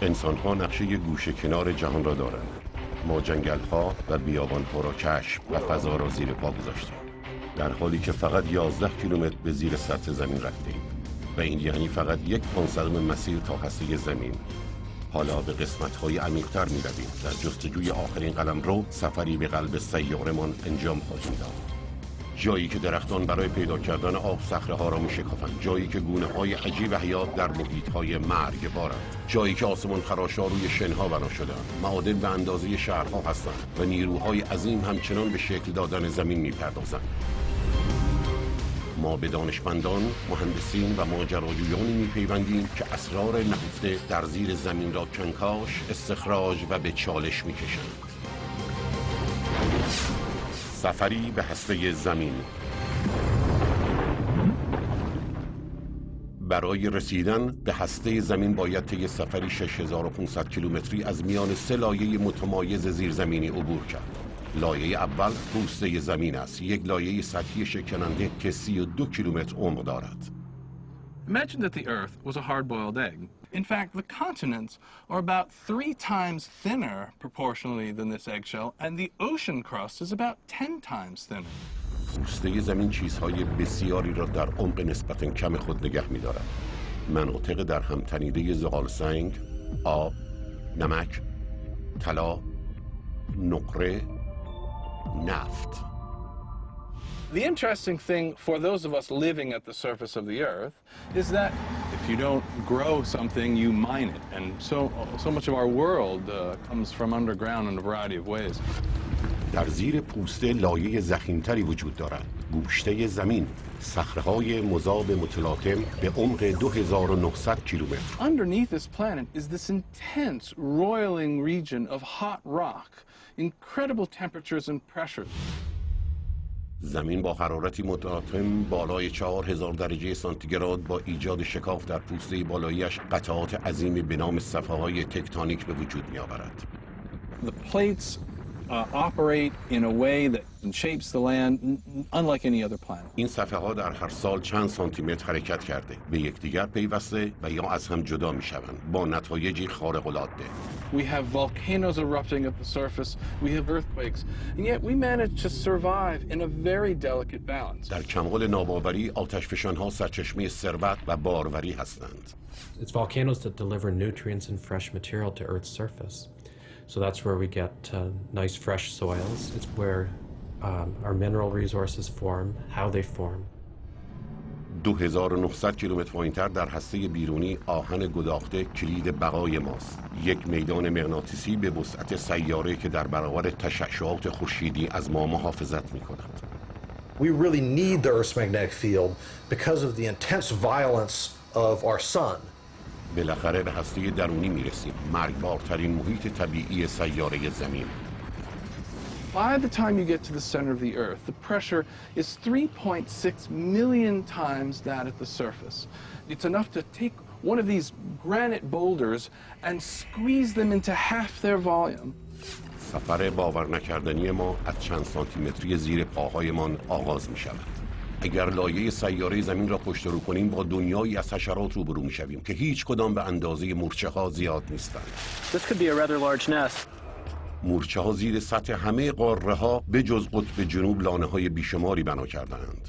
انسان‌ها نقشه گوشه کنار جهان را دارند. ما جنگل‌ها و بیابان‌ها را کشف و فضا را زیر پا گذاشتیم، در حالی که فقط 11 کیلومتر به زیر سطح زمین رفتیم و این یعنی فقط 1/5 مسیر تا هسته زمین. حالا به قسمت‌های عمیق‌تر می‌رویم. در جستجوی آخرین قلمرو سفری به قلب سیاره‌مان انجام خواهیم داد. جایی که درختان برای پیدا کردن آب صخره‌ها را می‌شکافند، جایی که گونه‌های عجیب حیات در محیط‌های مرگبارند، جایی که آسمان خراش‌ها روی شن‌ها بنا شده‌اند، معادن به اندازه شهرها هستند و نیروهای عظیم همچنان به شکل دادن زمین می‌پردازند. ما به دانشمندان، مهندسین و ماجراجویانی می‌پیوندیم که اسرار نهفته در زیر زمین را کنکاش، استخراج و به چالش می‌کشند. سفری به هسته زمین. برای رسیدن به هسته زمین باید طی سفری 6500 کیلومتری از میان 3 لایه متمایز زیرزمینی عبور کرد. لایه اول پوسته زمین است، یک لایه سطحی شکننده که 32 کیلومتر عمق دارد. Imagine that the Earth was a hard-boiled egg. In fact, the continents are about 3 times thinner proportionally than this eggshell, and the ocean crust is about 10 times thinner. پوسته زمین چیزهای بسیاری را در عمق نسبتاً کم خود نگه می‌دارد. مناطق در هم تنیده زغالسنگ، آب، نمک، طلا، نقره، نفت. The interesting thing for those of us living at the surface of the Earth is that if you don't grow something, you mine it. And so much of our world comes from underground in a variety of ways. در زیر پوسته لایه ضخیم‌تری وجود دارد. گوشته زمین، صخره‌های مذاب متلاطم به عمق 2900 کیلومتر. Underneath this planet is this intense roiling region of hot rock, incredible temperatures and pressures. زمین با حرارتی متلاطم بالای 4000 درجه سانتیگراد با ایجاد شکاف در پوسته بالایی‌اش قطعات عظیمی به نام صفحه‌های تکتونیک به وجود می‌آورد. The plates operate in a way that shapes the land unlike any other planet. این صفحه‌ها در هر سال چند سانتیمتر حرکت کرده، به یکدیگر پیوسته و یا از هم جدا می‌شوند با نتایجی خارق‌العاده. We have volcanoes erupting at the surface, we have earthquakes, and yet we manage to survive in a very delicate balance. در کمال ناباوری آتشفشان‌ها سرچشمه ثروت و باروری هستند. It's volcanoes that deliver nutrients and fresh material to Earth's surface. So that's where we get nice fresh soils. It's where our mineral resources form, how they form. 2900 کیلومتر پایین‌تر در هسته بیرونی آهن گداخته کلید بقای ماست. یک میدان مغناطیسی به وسعت سیاره که در برابر تشعشعات خورشیدی از ما محافظت می‌کند. We really need the Earth's magnetic field because of the intense violence of our sun. بالاخره به هسته درونی میرسیم، مرگبارترین محیط طبیعی سیاره زمین. By the time you get to the center of the Earth, the pressure is 3.6 million times that at the surface. It's enough to take one of these granite boulders and squeeze them into half their volume. سفر باور نکردنی ما از چند سانتیمتری زیر پاهایمان آغاز می شود. اگر لایه سیاره زمین را پشت رو کنیم با دنیایی از حشرات روبرو می‌شویم که هیچ کدام به اندازه مورچه‌ها زیاد نیستند. This could be a rather large nest. مورچه‌ها زیر سطح همه قاره‌ها به جز قطب جنوب لانه‌های بیشماری بنا کرده‌اند.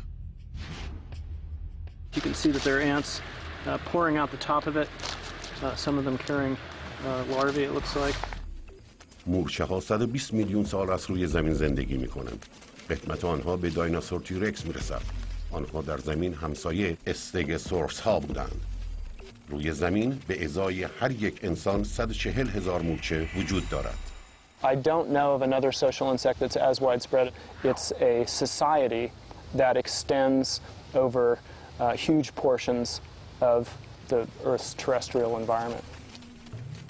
You can see that there are ants pouring out the top of it. Some of them carrying larvae, it looks like. مورچه‌ها 120 میلیون سال از روی زمین زندگی می‌کنند. قدمت آنها به دایناسور تیرکس میرسد. آنها در زمین همسایه استگسورس ها بودند. روی زمین به ازای هر یک انسان 140,000 مورچه وجود دارد. I don't know of another social insect that's as widespread. It's a society that extends over huge portions of the Earth's terrestrial environment.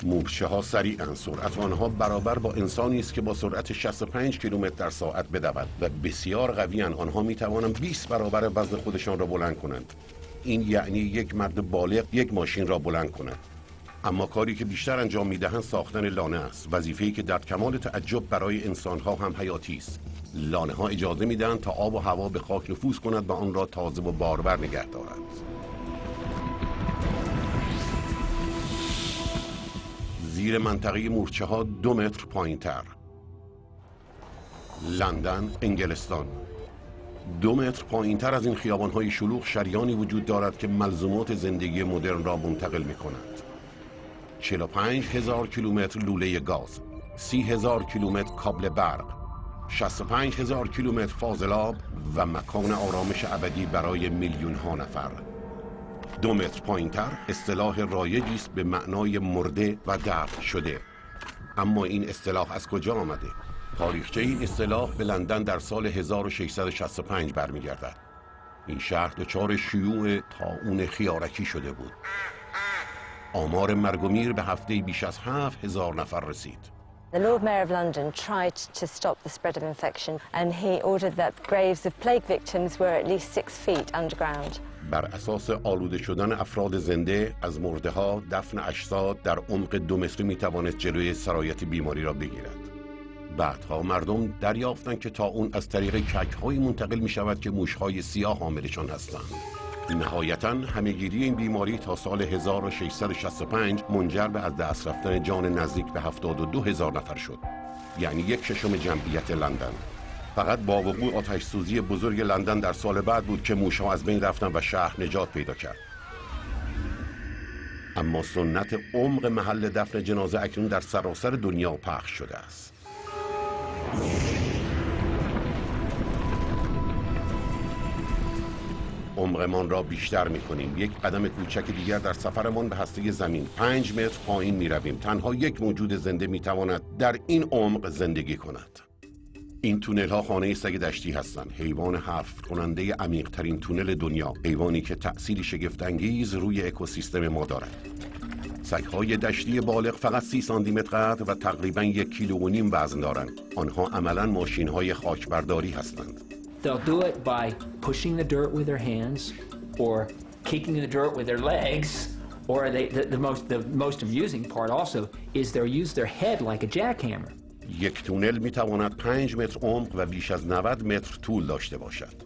مورچه ها سریعاً، سرعت آنها برابر با انسانی است که با سرعت 65 کیلومتر در ساعت بدود و بسیار قوی‌اند. آنها می توانند 20 برابر وزن خودشان را بلند کنند. این یعنی یک مرد بالغ یک ماشین را بلند کند. اما کاری که بیشتر انجام می‌دهند ساختن لانه است، وظیفه‌ای که در کمال تعجب برای انسان‌ها هم حیاتی است. لانه‌ها اجازه می‌دهند تا آب و هوا به خاک نفوذ کند و آن را تازه و بارور نگه دارد. زیر منطقه مورچه ها 2 متر پایین تر. لندن، انگلستان. 2 متر پایین تر از این خیابان های شلوغ شریانی وجود دارد که ملزومات زندگی مدرن را منتقل می کند. 45,000 کیلومتر لوله گاز، 30,000 کیلومتر کابل برق، 65,000 کیلومتر فاضلاب و مکان آرامش ابدی برای میلیون ها نفر. 2 متر پایین تر اصطلاح رایجی است به معنای مرده و دفن شده. اما این اصطلاح از کجا آمده؟ تاریخچه این اصطلاح به لندن در سال 1665 برمیگردد. این شهر دچار شیوع طاعون خیارکی شده بود. آمار مرگ و میر به هفته بیش از 7,000 نفر رسید. The Lord Mayor of London tried to stop the spread of infection and he ordered that graves of plague victims were at least 6 feet underground. بر اساس آلوده شدن افراد زنده از مرده ها، دفن اجساد در عمق 2 متری می توانست جلوی سرایت بیماری را بگیرد. بعدها مردم دریافتند که طاعون از طریق کک‌هایی منتقل می شود که موش‌های سیاه حاملشان هستند. نهایتاً همه‌گیری این بیماری تا سال 1665 منجر به از دست رفتن جان نزدیک به 72,000 نفر شد. یعنی 1/6 جمعیت لندن. فقط با وقوع آتش سوزی بزرگ لندن در سال بعد بود که موش‌ها از بین رفتن و شهر نجات پیدا کرد. اما سنت عمق محل دفن جنازه اکنون در سراسر دنیا پخش شده است. عمقمان را بیشتر می‌کنیم. یک قدم کوچک دیگر در سفرمان به هسته زمین 5 متر پایین می‌رویم. تنها یک موجود زنده می‌تواند در این عمق زندگی کند. این تونل ها خانه سگ دشتی هستند، حیوان حرف کننده عمیق ترین تونل دنیا، حیوانی که تأثیری شگفت انگیز روی اکوسیستم ما دارد. سگ های دشتی بالغ فقط 30 سانتی متر قد و تقریباً 1.5 کیلو وزن دارند. آنها عملاً ماشین های خاکبرداری هستند. They'll do it by pushing the dirt with their hands or kicking the dirt with their legs, or the most amusing part also is they'll use their head like a jackhammer. یک تونل میتواند 5 متر عمق و بیش از 90 متر طول داشته باشد.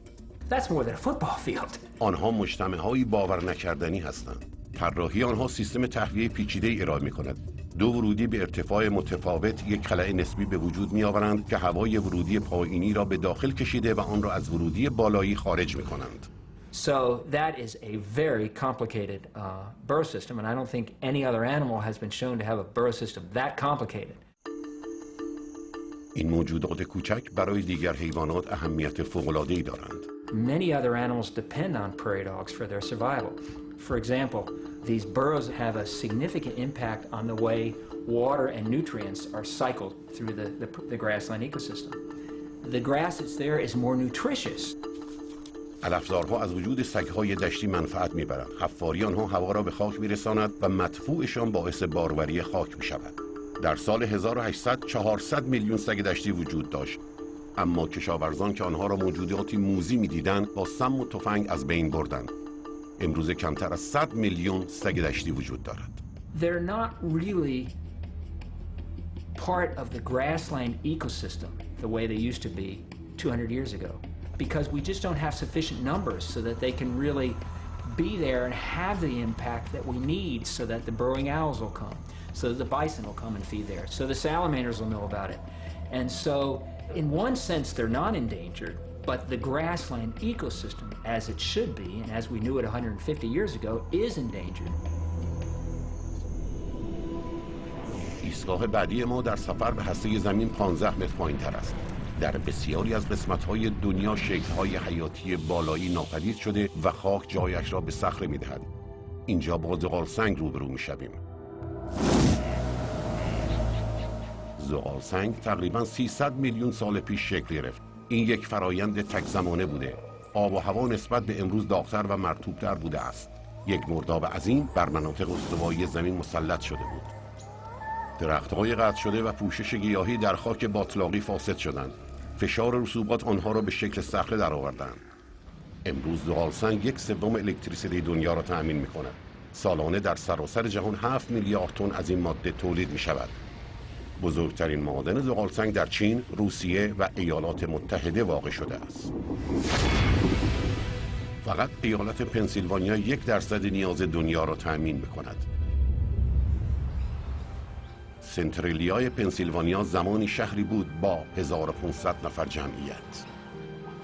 That's more than a football field. آنها مجتمع‌هایی باور نکردنی هستند. طراحی آنها سیستم تهویه پیچیده ارائه می‌کند. 2 ورودی به ارتفاع متفاوت یک خلأ نسبی به وجود می‌آورند که هوای ورودی پایینی را به داخل کشیده و آن را از ورودی بالایی خارج می‌کنند. So that is a very complicated birth system, and I don't think any other animal has been shown to have a birth system that complicated. این موجودات کوچک برای دیگر حیوانات اهمیت فوق‌العاده‌ای دارند. Many other animals depend on prairie dogs for their survival. For example, these burrows have a significant impact on the way water and nutrients are cycled through the grassland ecosystem. The grass that's there is more nutritious. علفزارها از وجود سگ‌های دشتی منفعت می‌برند. حفاری آنها هوا را به خاک می‌رساند و مدفوعشان باعث باروری خاک می‌شود. در سال 1800 400 میلیون سگ دشتی وجود داشت، اما کشاورزان که آنها را موجوداتی موذی می‌دیدند با سم و تفنگ از بین بردند. امروز کمتر از 100 میلیون سگ دشتی وجود دارد. They're not really part of the grassland ecosystem the way they used to be 200 years ago, because we just don't have sufficient numbers so that they can really be there and have the impact that we need so that the burrowing owls will come, so that the bison will come and feed there, so the salamanders will know about it. And so, in one sense, they're not endangered, but the grassland ecosystem, as it should be, and as we knew it 150 years ago, is endangered. ایستگاه بعدی ما در سفر به هسته زمین 15 متر پایین‌تر است. در بسیاری از قسمت‌های دنیا شکل‌های حیاتی بالایی ناپدید شده و خاک جایش را به صخره می‌دهد. اینجا با زغالسنگ روبرو می‌شویم. زغالسنگ تقریباً 300 میلیون سال پیش شکل گرفت. این یک فرایند تک زمانه بوده. آب و هوا نسبت به امروز داغ‌تر و مرطوب‌تر بوده است. یک مرداب عظیم بر مناطق استوایی زمین مسلط شده بود. درخت‌های قطع شده و پوشش گیاهی در خاک باتلاقی فاسد شدند. فشار رسوبات آنها را به شکل صخره درآوردند. امروز زغالسنگ 1/3 الکتریسیته دنیا را تأمین می‌کند. سالانه در سراسر جهان 7 میلیارد تن از این ماده تولید می‌شود. بزرگترین معادن زغالسنگ در چین، روسیه و ایالات متحده واقع شده است. فقط ایالت پنسیلوانیا 1% نیاز دنیا را تأمین می‌کند. سنترلیای پنسیلوانیا زمانی شهری بود با 1500 نفر جمعیت.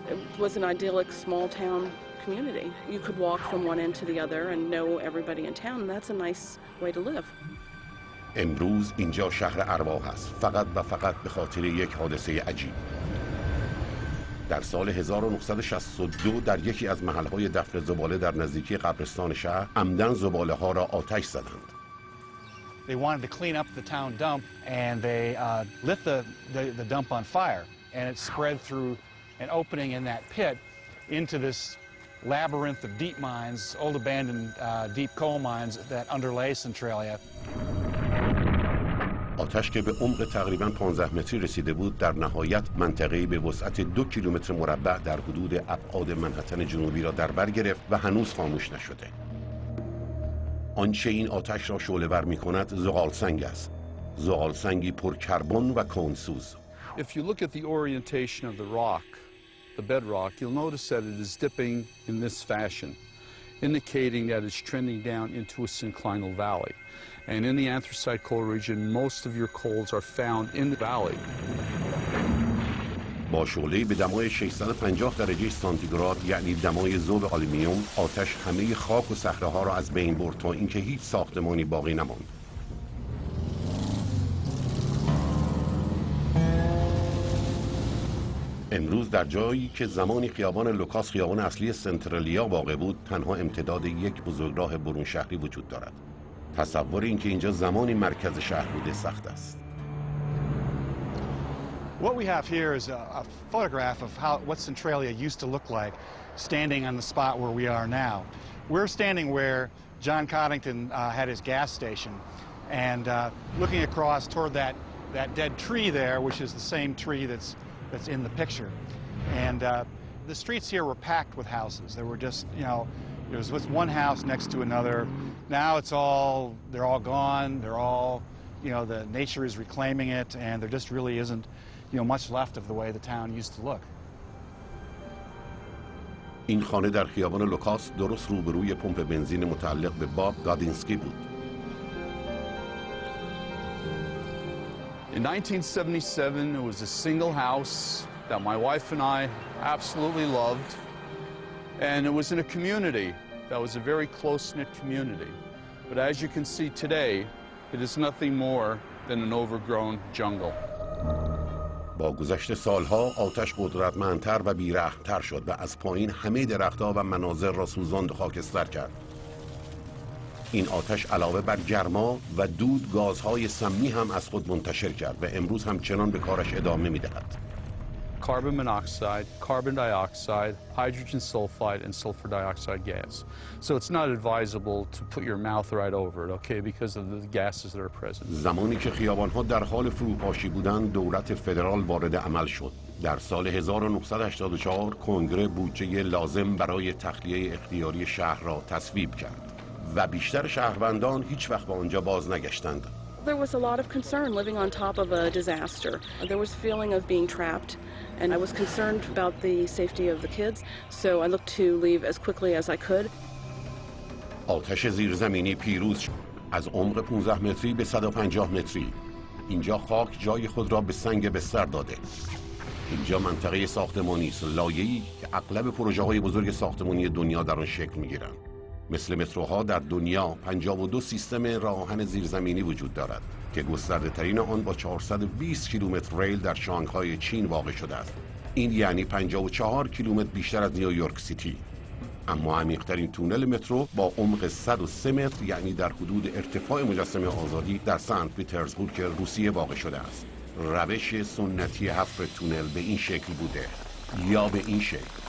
It was an idyllic small town community. You could walk from one end to the other and know everybody in town. That's a nice way to live. امروز اینجا شهر ارواح است، فقط و فقط به خاطر یک حادثه عجیب. در سال 1962 در یکی از محل‌های دفن زباله در نزدیکی قبرستان شهر عمدن زباله‌ها را آتش زدند. They wanted to clean up the town dump and they lit the dump on fire, and it spread through an opening in that pit into this labyrinth of deep mines, old abandoned deep coal mines that underlay Centralia. آتش که به عمق تقریباً 15 متری رسیده بود در نهایت منطقه‌ای به وسعت 2 کیلومتر مربع در حدود ابعاد منحتن جنوبی را در بر گرفت و هنوز خاموش نشده. آنچه این آتش را شعله‌ور می‌کند زغال سنگ است. زغال سنگی پر کربن و کونسوز. If you look at the orientation of the rock, the bedrock, you'll notice that it is dipping in this fashion, indicating that it's trending down into a synclinal valley. And in the anthracite coal region, most of your coals are found in the valley. با شعله‌ای به دمای 650 درجه سانتیگراد یعنی دمای ذوب آلومینیوم، آتش همه خاک و صخره‌ها را از بین برد تا اینکه هیچ ساختمانی باقی نماند. امروز در جایی که زمانی خیابان لوکاس خیابان اصلی سنترالیا واقع بود، تنها امتداد یک بزرگراه برون شهری وجود دارد. تصور اینکه اینجا زمانی مرکز شهر بوده سخت است. What we have here is a photograph of what Centralia used to look like standing on the spot where we are now. We're standing where John Coddington had his gas station, and looking across toward that dead tree there, which is the same tree that's in the picture. And the streets here were packed with houses. There were just, there was one house next to another. Now they're all gone. They're all, the nature is reclaiming it, and there just really isn't, much left of the way the town used to look. این خانه در خیابان لوکاس درست روبروی پمپ بنزین متعلق به باب گادینسکی بود. In 1977, it was a single house that my wife and I absolutely loved, and it was in a community that was a very close-knit community. But as you can see today, it is nothing more than an overgrown jungle. با گذشت سالها آتش قدرتمندتر و بی‌رحم‌تر شد و از پایین همه درخت‌ها و مناظر را سوزاند و خاکستر کرد. این آتش علاوه بر گرما و دود گازهای سمی هم از خود منتشر کرد و امروز همچنان به کارش ادامه می‌دهد. Carbon monoxide, carbon dioxide, hydrogen sulfide, and sulfur dioxide gas. So it's not advisable to put your mouth right over it, okay, because of the gases that are present. زمانی که خیابان‌ها در حال فروپاشی بودند، دولت فدرال وارد عمل شد. در سال 1984 کنگره بودجه لازم برای تخلیه اختیاری شهر را تصویب کرد و بیشتر شهروندان هیچ وقت به آنجا باز نگشتند. There was a lot of concern living on top of a disaster. There was feeling of being trapped, and I was concerned about the safety of the kids, so I looked to leave as quickly as I could. آتش زیرزمینی پیروز شد. از عمق 15 متری به 150 متری. اینجا خاک جای خود را به سنگ بستر داده. اینجا منطقه ساختمانی است، لایه‌ای که اغلب پروژه‌های بزرگ ساختمانی دنیا در آن شکل می‌گیرند. مثل متروها در دنیا 52 سیستم راه‌آهن زیرزمینی وجود دارد که گسترده ترین آن با 420 کیلومتر ریل در شانگهای چین واقع شده است. این یعنی 54 کیلومتر بیشتر از نیویورک سیتی. اما عمیق‌ترین تونل مترو با عمق 103 متر یعنی در حدود ارتفاع مجسمه آزادی در سنت پترزبورگ روسیه واقع شده است. روش سنتی حفر تونل به این شکل بوده یا به این شکل.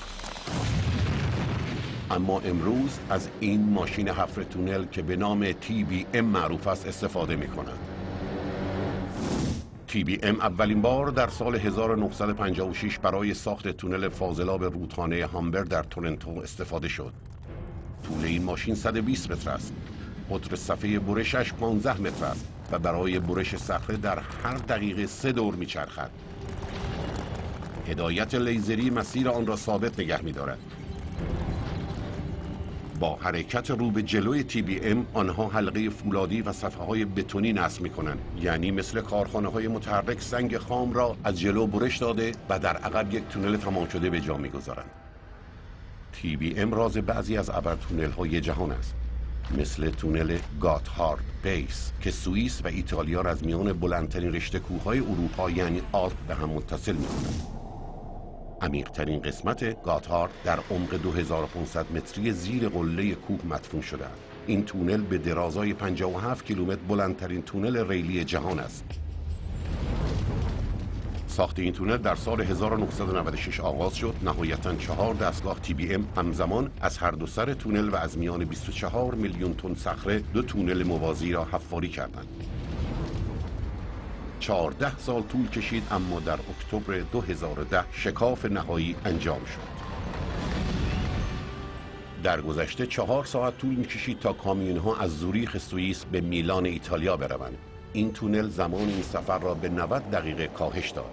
اما امروز از این ماشین حفر تونل که به نام TBM معروف است استفاده می کند. TBM اولین بار در سال 1956 برای ساخت تونل فاضلاب رودخانه هامبر در تورنتو استفاده شد. طول این ماشین 120 متر است. قطر صفحه برشش 15 متر است و برای برش صخره در هر دقیقه 3 دور می چرخد. هدایت لیزری مسیر آن را ثابت نگه می دارد. با حرکت رو به جلوی TBM آنها حلقه فولادی و صفحه‌های بتونی نصب می‌کنند، یعنی مثل کارخانه‌های متحرک سنگ خام را از جلو برش داده و در عقب یک تونل تمام شده به جا می‌گذارند. TBM راز بعضی از ابرتونل‌های جهان است، مثل تونل گاتهارد بیس که سوئیس و ایتالیا را از میان بلندترین رشته کوه‌های اروپا یعنی آلپ به هم متصل می‌کند. عمیق‌ترین قسمت گاتهارد در عمق 2500 متری زیر قله کوه مدفون شده است. این تونل به درازای 57 کیلومتر بلندترین تونل ریلی جهان است. ساخت این تونل در سال 1996 آغاز شد. نهایتاً 4 دستگاه TBM همزمان از هر دو سر تونل و از میان 24 میلیون تن صخره 2 تونل موازی را حفاری کردند. 14 سال طول کشید، اما در اکتبر 2010 شکاف نهایی انجام شد. در گذشته 4 ساعت طول می‌کشید تا کامیون‌ها از زوریخ سوئیس به میلان ایتالیا بروند. این تونل زمان این سفر را به 90 دقیقه کاهش داد.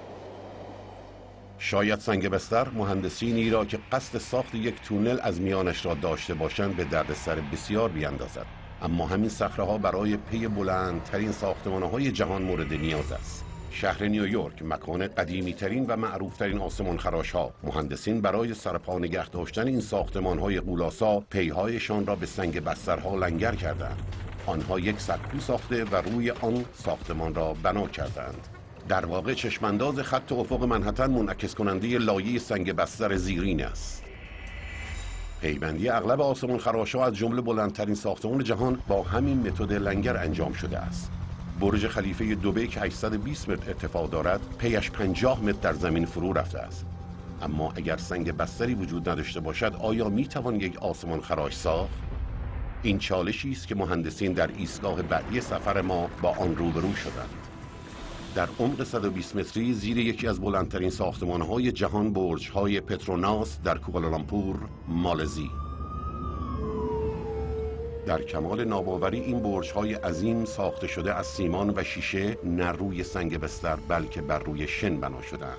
شاید سنگ بستر مهندسینی را که قصد ساخت یک تونل از میانش را داشته باشند به دردسر بسیار بیاندازد، اما همین صخره‌ها برای پی بلندترین ساختمان‌های جهان مورد نیاز است. شهر نیویورک، مکان قدیمی‌ترین و معروف‌ترین آسمان‌خراش‌ها، مهندسین برای سرپا نگه داشتن این ساختمان‌های غول‌آسا پی‌هایشان را به سنگ بسترها لنگر کردند. آنها یک سکو ساخته و روی آن ساختمان را بنا کردند. در واقع چشمانداز خط افق منهتن منعکس کننده لایه سنگ بستر زیرین است. پیوندی اغلب آسمان خراش‌ها از جمله بلندترین ساختمان جهان با همین متد لنگر انجام شده است. برج خلیفه دبی که 820 متر ارتفاع دارد، پیش 50 متر در زمین فرو رفته است. اما اگر سنگ بستری وجود نداشته باشد، آیا میتوان یک آسمان خراش ساخت؟ این چالشی است که مهندسین در ایستگاه بعدی سفر ما با آن روبرو شدند. در عمق 120 متری زیر یکی از بلندترین ساختمان‌های جهان، برج‌های پتروناس در کوالالامپور، مالزی. در کمال ناباوری این برج‌های عظیم ساخته شده از سیمان و شیشه نه روی سنگ بستر بلکه بر روی شن بنا شده‌اند.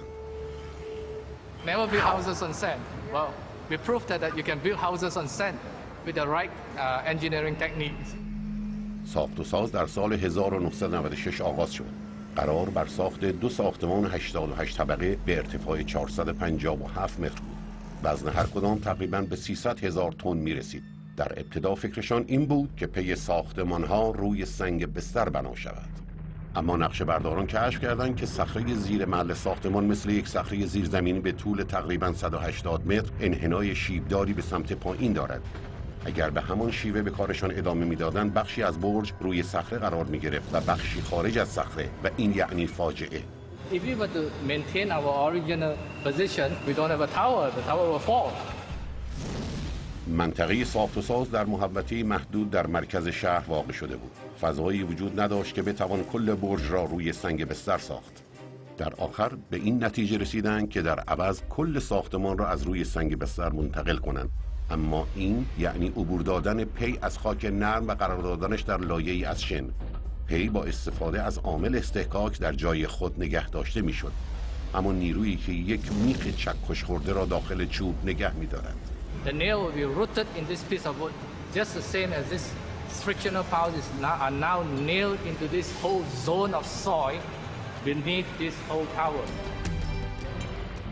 Never build houses on sand. Well, we proved that you can build houses on sand with the right engineering techniques. ساخت و ساز در سال 1996 آغاز شد. قرار بر ساخت 2 ساختمان 88 طبقه به ارتفاع 457 متر بود. وزن هر کدام تقریباً به 300,000 تن می رسید. در ابتدا فکرشان این بود که پی ساختمان‌ها روی سنگ بستر بنا شود. اما نقشه برداران کشف کردند که صخره زیر محل ساختمان مثل یک صخره زیرزمینی به طول تقریباً 180 متر انحنای شیبداری به سمت پایین دارد. اگر به همان شیوه به کارشان ادامه میدادند، بخشی از برج روی صخره قرار می گرفت و بخشی خارج از صخره و این یعنی فاجعه. If we were to maintain our original position, we don't have a tower. The tower will fall. منطقه ساخت و ساز در محوطه محدود در مرکز شهر واقع شده بود. فضایی وجود نداشت که بتوان کل برج را روی سنگ بستر ساخت. در آخر به این نتیجه رسیدند که در عوض کل ساختمان را از روی سنگ بستر منتقل کنند. اما این یعنی عبور دادن پی از خاک نرم و قرار دادنش در لایه‌ای از شن. پی با استفاده از عامل استحکاک در جای خود نگه داشته میشد، اما نیرویی که یک میخ چکش خورده را داخل چوب نگه می‌دارد. The nail will be rooted in this piece of wood, just the same as this frictional powers are now nailed into this whole zone of soil beneath this whole tower.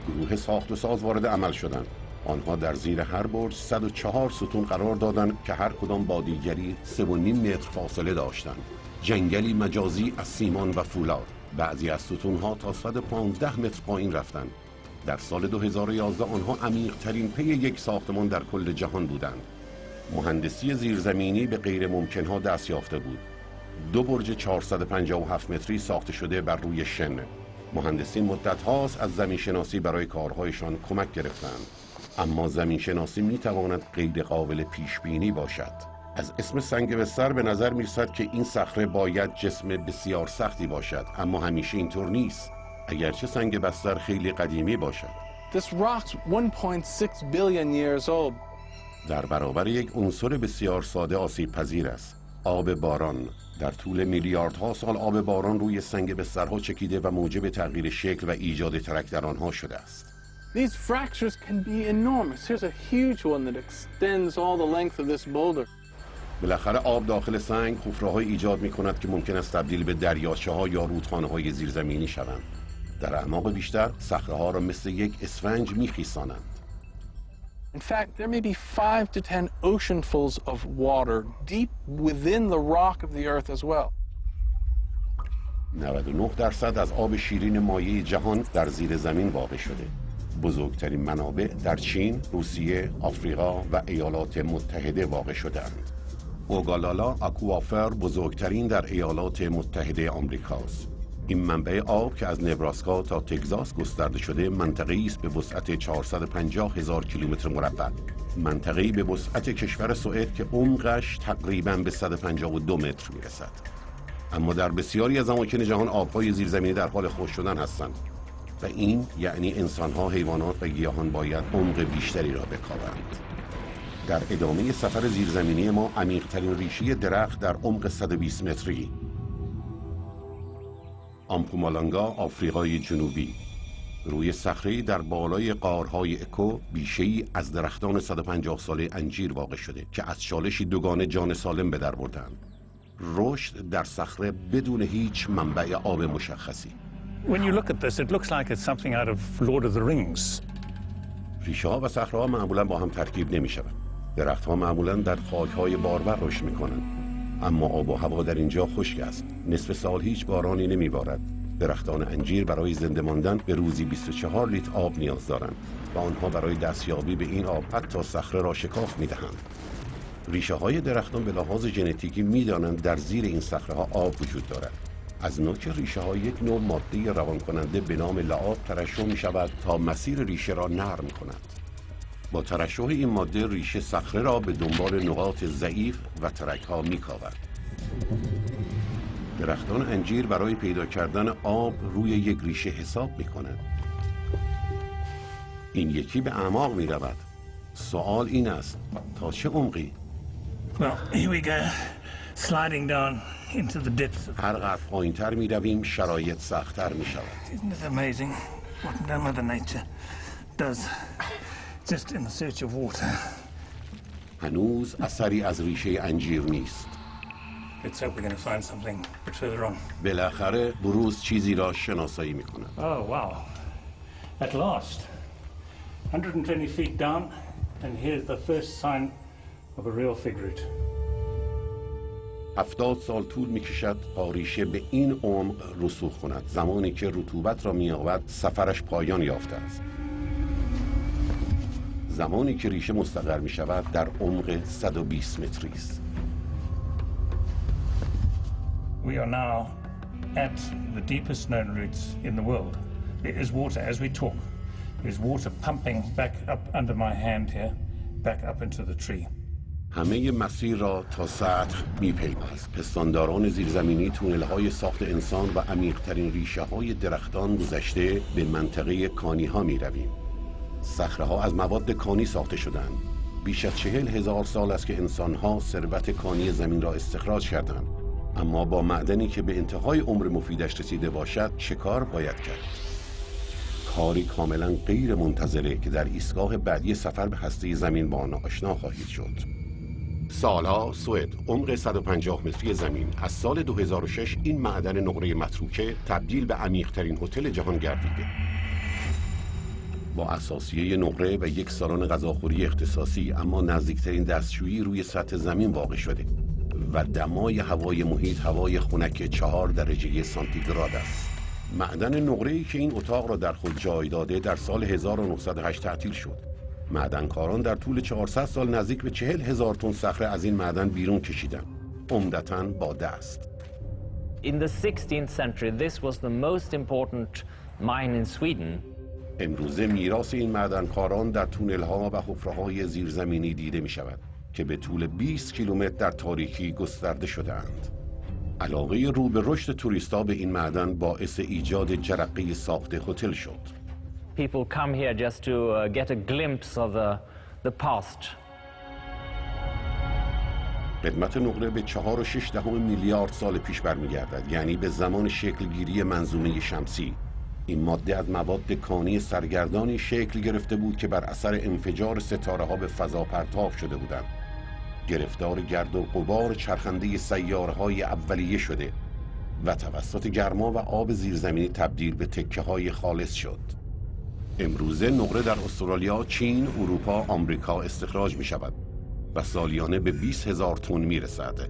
گروه ساخت و ساز وارد عمل شدند. آنها در زیر هر برج 104 ستون قرار دادند که هر کدام با دیگری 3.5 متر فاصله داشتند. جنگلی مجازی از سیمان و فولاد. بعضی از ستونها تا 115 متر پایین رفتند. در سال 2011 آنها عمیق‌ترین پی یک ساختمان در کل جهان بودند. مهندسی زیرزمینی به غیر ممکن‌ها دست یافته بود. 2 برج 457 متری ساخته شده بر روی شن. مهندسین مدت‌هاست از زمین‌شناسی برای کارهایشان کمک گرفتند. اما زمین‌شناسی می‌تواند غیر قابل پیش‌بینی باشد. از اسم سنگ بستر به نظر می‌رسد که این صخره باید جسم بسیار سختی باشد، اما همیشه اینطور نیست. اگرچه سنگ بستر خیلی قدیمی باشد. This rock's 1.6 billion years old. در برابر یک عنصر بسیار ساده آسیب پذیر است. آب باران. در طول میلیاردها سال آب باران روی سنگ بسترها چکیده و موجب تغییر شکل و ایجاد ترک در آنها شده است. These fractures can be enormous. Here's a huge one that extends all the length of this boulder. بالاخره آب داخل سنگ حفره‌هایی ایجاد می‌کند که ممکن است تبدیل به دریاچه‌ها یا رودخانه‌های زیرزمینی شوند. در اعماق بیشتر صخره‌ها را مثل یک اسفنج می‌خیسانند. In fact, there may be 5 to 10 oceanfuls of water deep within the rock of the earth as well. 99% از آب شیرین مایع جهان در زیر زمین واقع شده. بزرگترین منابع در چین، روسیه، آفریقا و ایالات متحده واقع شده‌اند. اوگالالا آکوافر بزرگترین در ایالات متحده آمریکاست. این منبع آب که از نبراسکا تا تگزاس گسترده شده منطقه‌ای است به وسعت 450,000 کیلومتر مربع. منطقه‌ای به وسعت کشور سوئد که عمقش تقریباً به 152 متر میرسد. اما در بسیاری از اماکن جهان آب‌های زیرزمینی در حال خشک شدن هستند و این یعنی انسان‌ها، حیوانات و گیاهان باید عمق بیشتری را بکاوند. در ادامه سفر زیرزمینی ما عمیق‌ترین ریشه درخت در عمق 120 متری. آمپومالانگا، آفریقای جنوبی. روی صخره‌ای در بالای غارهای اکو بیشه‌ای از درختان 150 ساله انجیر واقع شده که از چالشی دوگانه جان سالم به در بردند. رشد در صخره بدون هیچ منبع آب مشخصی. When you look at this, it looks like it's something out of Lord of the Rings. ریشه‌ها و صخره‌ها معمولاً با هم ترکیب نمی‌شوند. درخت‌ها معمولاً در خاک‌های بارور رشد می‌کنند. اما آب و هوا در اینجا خشک است. نصف سال هیچ بارانی نمی‌بارد. درختان انجیر برای زنده ماندن به روزی 24 لیتر آب نیاز دارند و آنها برای دستیابی به این آب حتی صخره را شکاف می‌دهند. ریشه‌های درختان به لحاظ ژنتیکی می‌دانند در زیر این صخره‌ها آب وجود دارد. از نوک ریشه‌ها یک نوع ماده روان کننده به نام لعاب ترشح می‌شود تا مسیر ریشه را نرم کند. با ترشح این ماده ریشه صخره را به دنبال نقاط ضعیف و ترک‌ها می‌کاود. درختان انجیر برای پیدا کردن آب روی یک ریشه حساب می‌کنند. این یکی به اعماق می‌رود. سوال این است تا چه عمقی؟ Well, here we go, sliding down into the depths of... هر قدر پایین‌تر می‌رویم شرایط سخت‌تر می‌شود. Isn't it amazing what Mother Nature does just in the search of water? هنوز اثری از ریشه انجیر نیست. Let's hope we're going to find something a bit further on. بالاخره بروز چیزی را شناسایی می‌کند. Oh, wow. At last. 120 feet down, and here's the first sign of a real fig root. 70 سال طول می‌کشد تا ریشه به این عمق رسوخ کند. زمانی که رطوبت را می‌یابد سفرش پایان یافته است. زمانی که ریشه مستقر می‌شود در عمق 120 متری است. We are now at the deepest known roots in the world. There is water as we talk. There's water pumping back up under my hand here, back up into the tree. همه مسیر را تا سطح می‌پیماید. پستانداران زیرزمینی تونل‌های ساخت انسان و عمیق‌ترین ریشه‌های درختان گذشته به منطقه کانی‌ها می‌رویم. صخره‌ها از مواد کانی ساخته شدند. بیش از 40,000 سال است که انسان‌ها ثروت کانی زمین را استخراج کردند. اما با معدنی که به انتهای عمر مفیدش رسیده باشد چه کار باید کرد؟ کاری کاملا غیر منتظره که در ایستگاه بعدی سفر به هسته زمین با آن آشنا خواهید شد. سالها سوئد عمق 150 متری زمین از سال 2006 این معدن نقره متروکه تبدیل به عمیق‌ترین هتل جهان گردیده. با اساسیه نقره و یک سالن غذاخوری اختصاصی اما نزدیکترین دستشویی روی سطح زمین واقع شده و دمای هوای محیط هوای خنک 4 درجه سانتیگراد است. معدن نقره‌ای که این اتاق را در خود جای داده در سال 1908 تعطیل شد. معدنکاران در طول 400 سال نزدیک به 40,000 تن صخره از این معدن بیرون کشیدند، عمدتاً با دست. In the 16th century, this was the most important mine in Sweden. امروزه میراث این معدنکاران در تونل‌ها و حفره‌های زیرزمینی دیده می‌شود که به طول 20 کیلومتر در تاریکی گسترده شده‌اند. علاقه رو به رشد توریست‌ها به این معدن باعث ایجاد جرقه ساخت هتل شد. People come here just to get a glimpse of the past. قدمت نقره به 4.6 میلیارد سال پیش برمیگردد، یعنی به زمان شکلگیری منظومه شمسی. این ماده از مواد کانی سرگردانی شکل گرفته بود که بر اثر انفجار ستاره‌ها به فضا پرتاب شده بودند. گرفتار گرد و غبار چرخنده سیاره‌های اولیه شده و توسط گرما و آب زیرزمینی تبدیل به تکه‌های خالص شد. امروزه نقره در استرالیا، چین، اروپا، آمریکا استخراج می‌شود و سالیانه به 20,000 تن می‌رسد.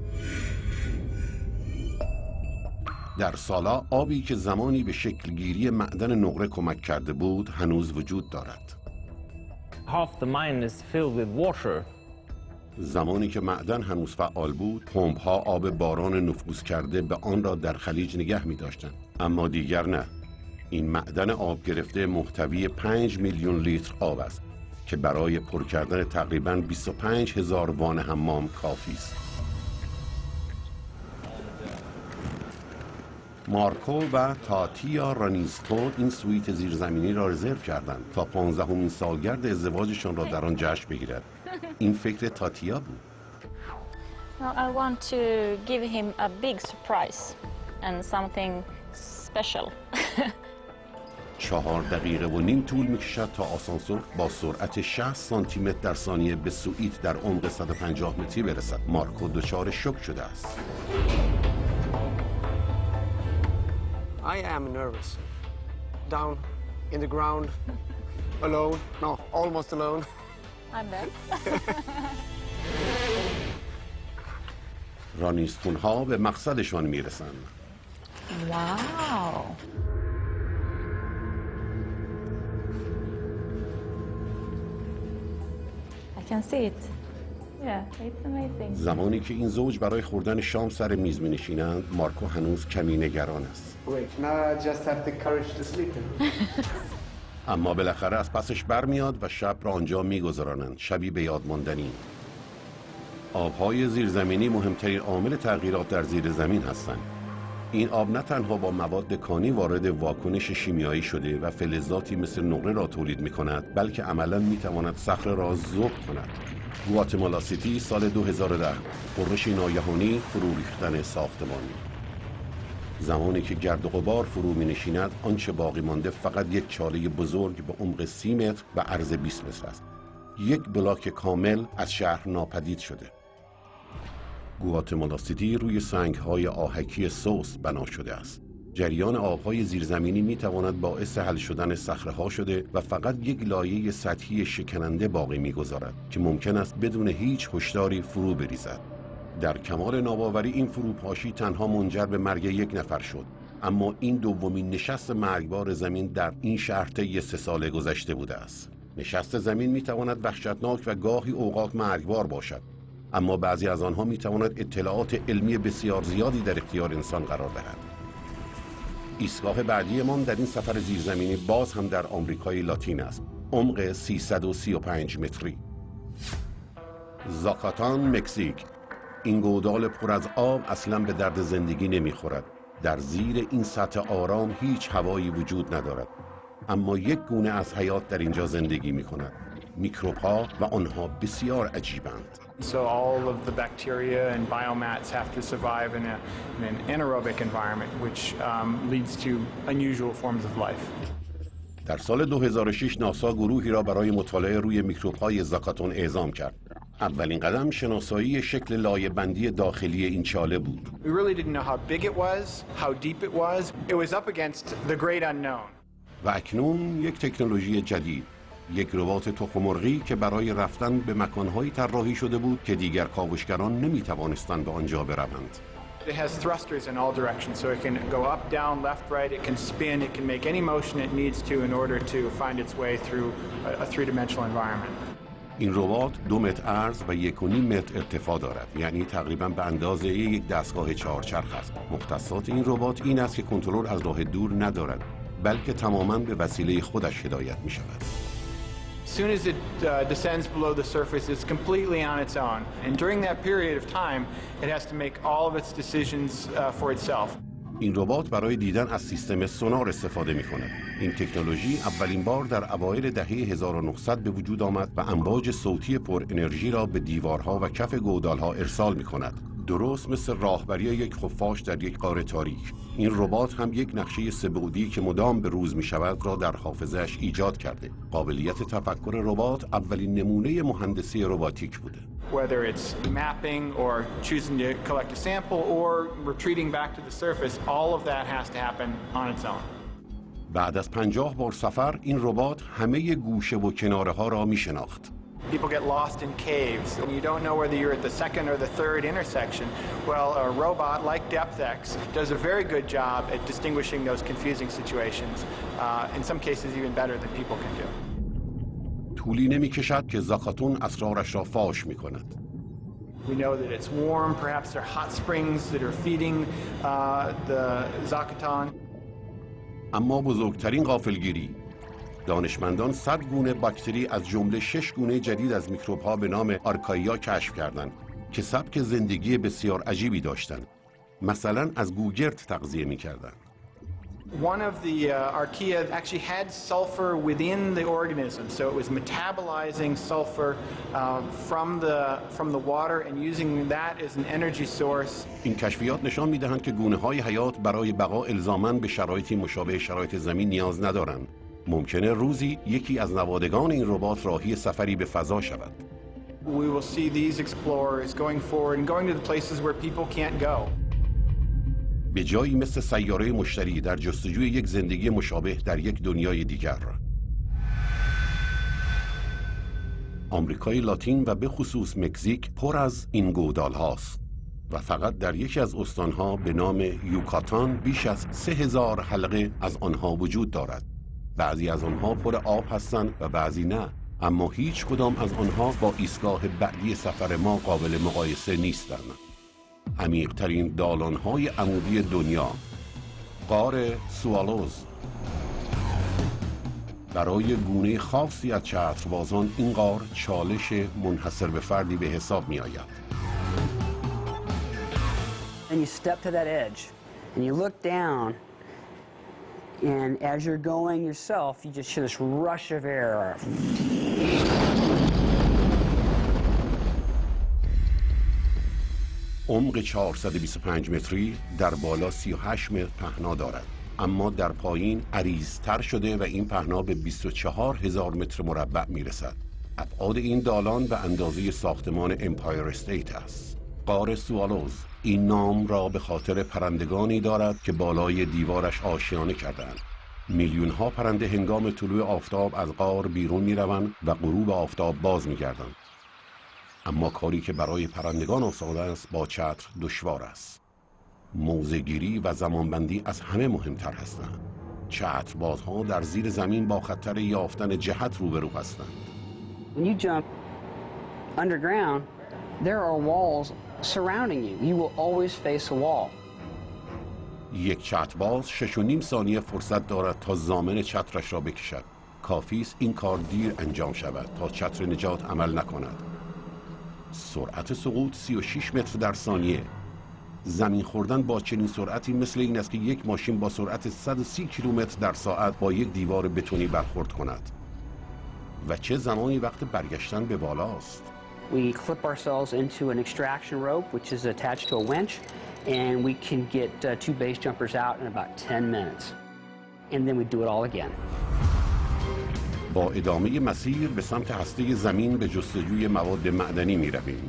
در سالا آبی که زمانی به شکلگیری معدن نقره کمک کرده بود هنوز وجود دارد. Half the mine is filled with water. زمانی که معدن هنوز فعال بود، پمپ‌ها آب باران نفوذ کرده به آن را در خلیج نگه می‌داشتند. اما دیگر نه. این معدن آب گرفته محتوی 5 میلیون لیتر آب است که برای پر کردن تقریباً 25,000 وان حمام کافی است. مارکو و تاتیا رانیستو این سویت زیرزمینی را رزرو کردند تا 15مین سالگرد ازدواجشان را در آن جشن بگیرد. این فکر تاتیا بود. Now I want to give him a big surprise and something special. 4 دقیقه و نیم طول می‌کشد تا آسانسور با سرعت 60 سانتی متر در ثانیه به سوئیت در عمق 150 متری برسد. مارکو دچار شوک شده است. I am nervous. Down in the ground, alone. No, almost alone. I'm there. رانیستون‌ها به مقصدشان میرسند. Wow. I can see it. Yeah, it's amazing. زمانی که این زوج برای خوردن شام سر میز می‌نشینند، مارکو هنوز کمی نگران است. Wait, now I just have the courage to sleep in. اما بالاخره از پسش برمیاد و شب را آنجا می‌گذرانند. شبی به یاد ماندنی. آب‌های زیرزمینی مهمترین عامل تغییرات در زیر زمین هستند. این آب نه تنها با مواد کانی وارد واکنش شیمیایی شده و فلزاتی مثل نقره را تولید می‌کند، بلکه عملاً می‌تواند صخره را ذوب کند. گواتمالا سیتی سال 2010 غرش ناگهانی، فرو ریختن ساختمانی. زمانی که گرد و غبار فرو می‌نشیند، آنچه باقی مانده فقط یک چاله بزرگ به عمق 30 متر و عرض 20 متر است. یک بلاک کامل از شهر ناپدید شده. گواتمالا سیتی روی سنگ‌های آهکی سوس بنا شده است. جریان آب‌های زیرزمینی می‌تواند باعث حل شدن صخره‌ها شده و فقط یک لایه سطحی شکننده باقی می‌گذارد که ممکن است بدون هیچ هشداری فرو بریزد. در کمال ناباوری این فروپاشی تنها منجر به مرگ یک نفر شد، اما این دومین نشست مرگبار زمین در این شهر طی 3 سال گذشته بوده است. نشست زمین می‌تواند وحشتناک و گاهی اوقات مرگبار باشد، اما بعضی از آنها می‌تواند اطلاعات علمی بسیار زیادی در اختیار انسان قرار دهد. ایستگاه بعدیمان در این سفر زیرزمینی باز هم در آمریکای لاتین است. عمق 335 متری. زاکاتان، مکزیک. این گودال پر از آب اصلاً به درد زندگی نمیخورد. در زیر این سطح آرام هیچ هوایی وجود ندارد. اما یک گونه از حیات در اینجا زندگی میکند. میکروب‌ها و آنها بسیار عجیبند. So all of the bacteria and biomats have to survive in an anaerobic environment, which leads to unusual forms of life. در سال 2006 ناسا گروهی را برای مطالعه روی میکروب‌های زاکاتون اعزام کرد. اولین قدم شناسایی شکل لایه‌بندی داخلی این چاله بود. We really didn't know how big it was, how deep it was. It was up against the great unknown. و اکنون یک تکنولوژی جدید، یک ربات تخم‌مرغی که برای رفتن به مکان‌هایی طراحی شده بود که دیگر کاوشگران نمی‌توانستند به آنجا بروند. It has thrusters in all directions, so it can go up, down, left, right, it can spin, it can make any motion it needs to in order to find its way through a three-dimensional environment. این ربات 2 متر عرض و 1.5 متر ارتفاع دارد، یعنی تقریباً به اندازه یک دستگاه 4 چرخ است. مختصات این ربات این است که کنترل از راه دور ندارد، بلکه تماماً به وسیله خودش هدایت می‌شود. As soon as it descends below the surface, it's completely on its own. And during that period of time, it has to make all of its decisions for itself. این ربات برای دیدن از سیستم سونار استفاده می‌کند. این تکنولوژی اولین بار در اوایل دهه 1900 به وجود آمد و امواج صوتی پر انرژی را به دیوارها و کف گودال‌ها ارسال می‌کند. درست مثل راهبری یک خفاش در یک غار تاریک، این ربات هم یک نقشه سه‌بعدی که مدام به روز می شود را در حافظه‌اش ایجاد کرده. قابلیت تفکر ربات اولین نمونه مهندسی رباتیک بوده. Whether it's mapping or choosing to collect a sample or retreating back to the surface, all of that has to happen on its own. بعد از 50 بار سفر این ربات همه گوشه و کناره ها را می شناخت. People get lost in caves and you don't know whether you're at the second or the third intersection. Well, a robot like DepthX does a very good job at distinguishing those confusing situations, in some cases even better than people can do. طولی نمی کشد که زاکاتون اسرارش را فاش می کند. We know that it's warm, perhaps there are hot springs that are feeding the Zakatan. اما بزرگترین غافلگیری، دانشمندان 100 گونه باکتری از جمله 6 گونه جدید از میکروب‌ها به نام آرکایا کشف کردند که سبک زندگی بسیار عجیبی داشتند. مثلا از گوگرد تغذیه می‌کردند. One of the archaea actually had sulfur within the organism, so it was metabolizing sulfur from the water and using that as an energy source. این کشفیات نشان می‌دهند که گونه‌های حیات برای بقا الزاماً به شرایطی مشابه شرایط زمین نیاز ندارند. ممکنه روزی یکی از نوادگان این ربات راهی سفری به فضا شود. We will see these explorers going forward and going to the places where people can't go. به جایی مثل سیاره مشتری در جستجوی یک زندگی مشابه در یک دنیای دیگر. آمریکای لاتین و به خصوص مکزیک پر از این گودال هاست و فقط در یکی از استانها به نام یوکاتان بیش از 3000 حلقه از آنها وجود دارد. بعضی از آنها پر آب هستند و بعضی نه، اما هیچ کدام از آنها با ایستگاه بعدی سفر ما قابل مقایسه نیستند. عمیق‌ترین دالان‌های عمودی دنیا، غار سوالوز. برای گونه خاصی از چتربازان این غار چالش منحصر به فردی به حساب می‌آید. And you step to that edge and you look down, and as you're going yourself, you just hear this rush of air. عمق 425 متری، در بالا 38 متر پهنا دارد، اما در پایین عریض‌تر شده و این پهنا به 24000 متر مربع میرسد. ابعاد این دالان به اندازه ساختمان امپایر استیت است. غار سوالوز این نام را به خاطر پرندگانی دارد که بالای دیوارش آشیانه کردند. میلیون‌ها پرنده هنگام طلوع آفتاب از غار بیرون می‌روند و غروب آفتاب باز می‌گردند. اما کاری که برای پرندگان آسان است با چتر دشوار است. موضع‌گیری و زمانبندی از همه مهمتر هستند. چتربازها در زیر زمین با خطر یافتن جهت روبرو هستند. When you jump underground, there are walls surrounding you. You will always face a wall. یک چترباز 6.5 ثانیه فرصت دارد تا ضامن چترش را بکشد. کافی است این کار دیر انجام شود تا چتر نجات عمل نکند. سرعت سقوط 36 متر در ثانیه. زمین خوردن با چنین سرعتی مثل این است که یک ماشین با سرعت 130 کیلومتر در ساعت با یک دیوار بتونی برخورد کند. و چه زمانی وقت برگشتن به بالاست. We clip ourselves into an extraction rope, which is attached to a winch, and we can get 2 base jumpers out in about 10 minutes. And then we do it all again. با ادامه مسیر به سمت هسته زمین به جستجوی مواد معدنی می رویم.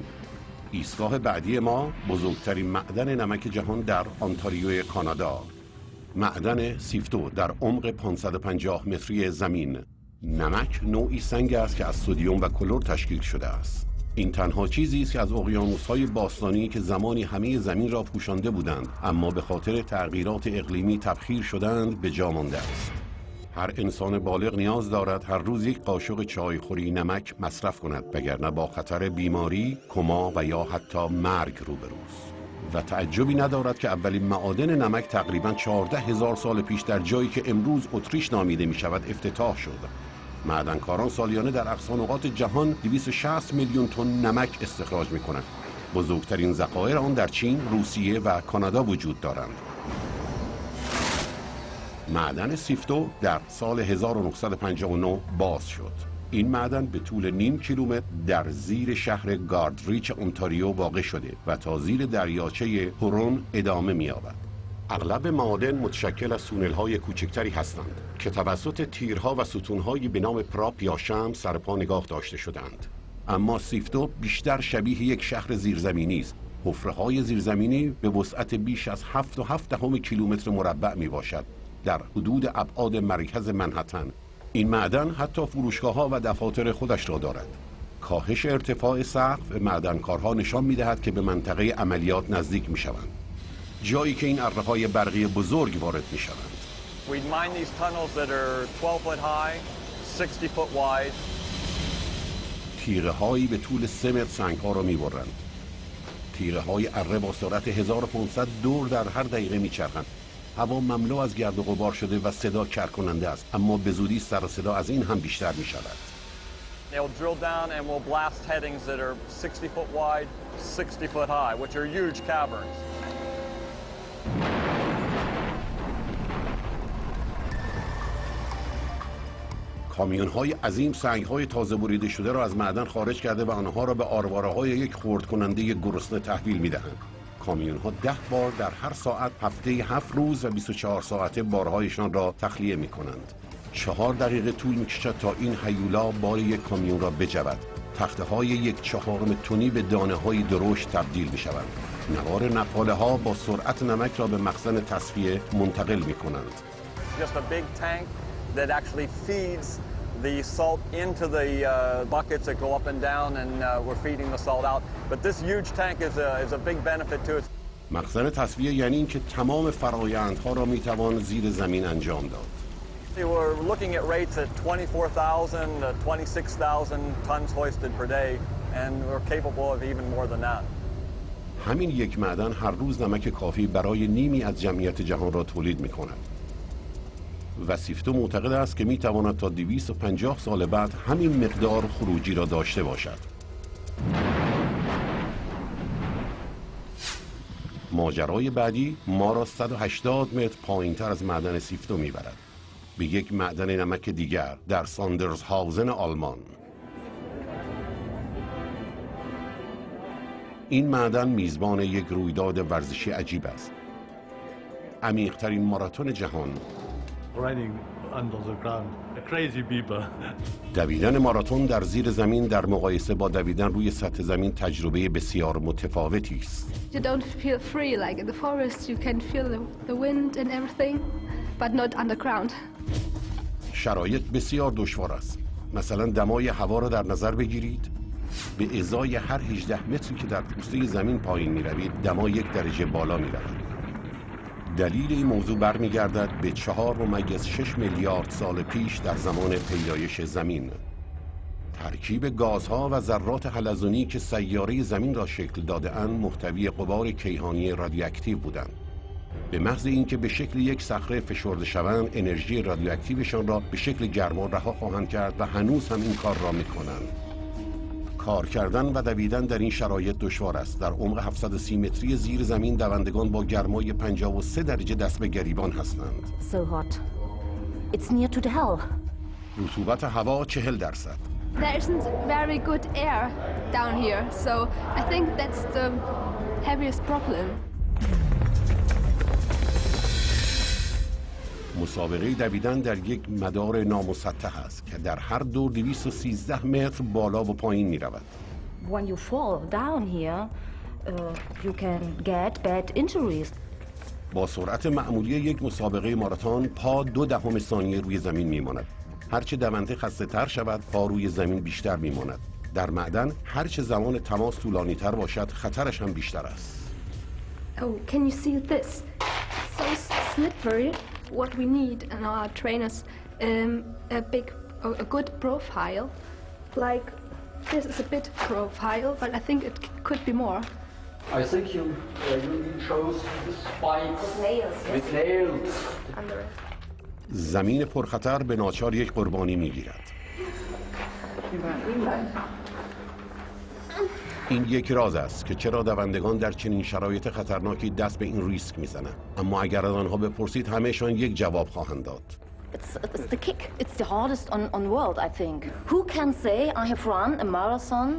ایستگاه بعدی ما بزرگترین معدن نمک جهان در آنتاریو کانادا. معدن سیفتو در عمق 550 متری زمین. نمک نوعی سنگ است که از سدیم و کلور تشکیل شده است. این تنها چیزی است که از اقیانوس‌های باستانی که زمانی همه زمین را پوشانده بودند اما به خاطر تغییرات اقلیمی تبخیر شدند به جا مانده است. هر انسان بالغ نیاز دارد هر روز یک قاشق چایخوری نمک مصرف کند وگرنه با خطر بیماری، کما و یا حتی مرگ روبروست. و تعجبی ندارد که اولین معادن نمک تقریباً 14,000 سال پیش در جایی که امروز اتریش نامیده می شود افتتاح شد. معدنکاران سالیانه در اقصا نقاط جهان 260 میلیون تن نمک استخراج می کنند. بزرگترین ذخایر آن در چین، روسیه و کانادا وجود دارند. معدن سیفتو در سال 1959 باز شد. این معدن به طول نیم کیلومتر در زیر شهر گاردریچ اونتاریو واقع شده و تا زیر دریاچه هورون ادامه می‌یابد. اغلب معادن متشکل از تونل‌های کوچکتری هستند که توسط تیرها و ستون‌هایی به نام پراپ یا شم سرپا نگاه داشته شدند. اما سیفتو بیشتر شبیه یک شهر زیرزمینی است. حفره‌های زیرزمینی به وسعت بیش از 7.7 کیلومتر مربع میباشد در حدود ابعاد مرکز منهتن. این معدن حتی فروشگاه‌ها و دفاتر خودش را دارد. کاهش ارتفاع سقف معدنکارها نشان می‌دهد که به منطقه عملیات نزدیک می‌شوند، جایی که این اره‌های برقی بزرگ وارد می‌شوند. We mine these tunnels that are 12 foot high, 60 foot wide. تیغه‌هایی به طول 3 متر سنگ‌ها را می‌برند. تیغه‌های اره با سرعت 1500 دور در هر دقیقه می‌چرخند. هوا مملو از گرد و غبار شده و صدا کرکننده است، اما به زودی سر و صدا از این هم بیشتر می‌شود. They'll drill down and we'll blast headings that are 60 foot wide, 60 foot high, which are huge caverns. کامیون‌های عظیم سنگ‌های تازه بریده شده را از معدن خارج کرده و آنها را به آرواره‌های یک خرد کننده گرسنه تحویل می‌دهند. کامیون‌ها 10 بار در هر ساعت هفته 7 روز و 24 ساعته بارهایشان را تخلیه می‌کنند. 4 دقیقه طول می‌کشد تا این هیولا بار یک کامیون را بجود. تخته‌های 1/4 تنی به دانه‌های درشت تبدیل می‌شوند. نوار نقاله‌ها با سرعت نمک را به مخزن تصفیه منتقل می‌کنند. Just a big tank that actually feeds the salt into the buckets that go up and down, and we're feeding the salt out. But this huge tank is a big benefit to it. مخزن تصفیه یعنی اینکه تمام فرآیندها را میتوان زیر زمین انجام داد. We're looking at rates at 24,000 to 26,000 tons hoisted per day, and we're capable of even more than that. همین یک معدن هر روز نمک کافی برای نیمی از جمعیت جهان را تولید می‌کند. و سیفتو معتقد است که می‌تواند تا 250 سال بعد همین مقدار خروجی را داشته باشد. ماجرای بعدی ما را 180 متر پایین‌تر از معدن سیفتو می‌برد، به یک معدن نمک دیگر در ساندرزهاوزن آلمان. این معدن میزبان یک رویداد ورزشی عجیب است. عمیق‌ترین ماراتون جهان، دویدن ماراتون در زیر زمین در مقایسه با دویدن روی سطح زمین تجربه بسیار متفاوتی است. You don't feel free like in the forest. You can feel the wind and everything, but not underground. شرایط بسیار دشوار است. مثلا دمای هوا را در نظر بگیرید. به ازای هر 18 متری که در پوسته زمین پایین می روید، دما 1 درجه بالا می رود. دلیل این موضوع برمیگردد به 4.6 میلیارد سال پیش در زمان پیدایش زمین. ترکیب گازها و ذرات حلزونی که سیاره زمین را شکل داده‌اند محتوی غبار کیهانی رادیواکتیو بودند. به محض اینکه به شکل یک صخره فشرده شوند، انرژی رادیواکتیوشان را به شکل گرما رها خواهند کرد و هنوز هم این کار را می‌کنند. کار کردن و دویدن در این شرایط دشوار است. در عمق 730 متری زیر زمین دوندگان با گرمای 53 درجه دست به گریبان هستند. So hot. It's near to the hell. رطوبت هوا 40%. There isn't very good air down here, so I think that's the heaviest problem. مسابقه دویدن در یک مدار نامسطح است که در هر دور 213 متر بالا و پایین می رود. When you fall down here, you can get bad injuries. با سرعت معمولی یک مسابقه ماراتون پا 0.2 ثانیه روی زمین می ماند. هرچه دونده خسته تر شود پا روی زمین بیشتر می ماند. در معدن هرچه زمان تماس طولانی تر باشد خطرش هم بیشتر است. Oh, can you see this? So slippery. What we need in our trainers, a good profile. Like this is a bit profile, but I think it could be more. I think you chose the spikes with nails. Yes. With nails. Under it. زمین پرخطر به ناچار یک قربانی میگیرد. این یک راز است که چرا دوندگان در چنین شرایط خطرناکی دست به این ریسک میزنند. اما اگر از آنها بپرسید همهشان یک جواب خواهند داد. It's the kick. It's the hardest on world, I think. Who can say I have run a marathon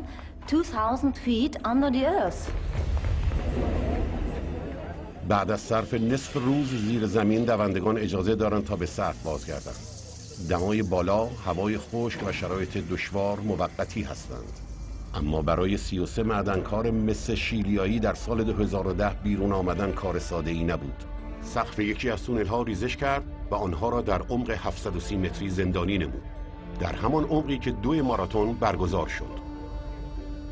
2,000 feet under the earth? بعد از صرف نصف روز زیر زمین دوندگان اجازه دارند تا به سطح بازگردند. دمای بالا، هوای خشک و شرایط دشوار موقتی هستند. اما برای 33 معدنکار مثل شیلیایی در سال 2010 بیرون آمدن کار ساده ای نبود. سقف یکی از تونل‌ها ریزش کرد و آنها را در عمق 730 متری زندانی نمود. در همان عمقی که 2 ماراتون برگزار شد.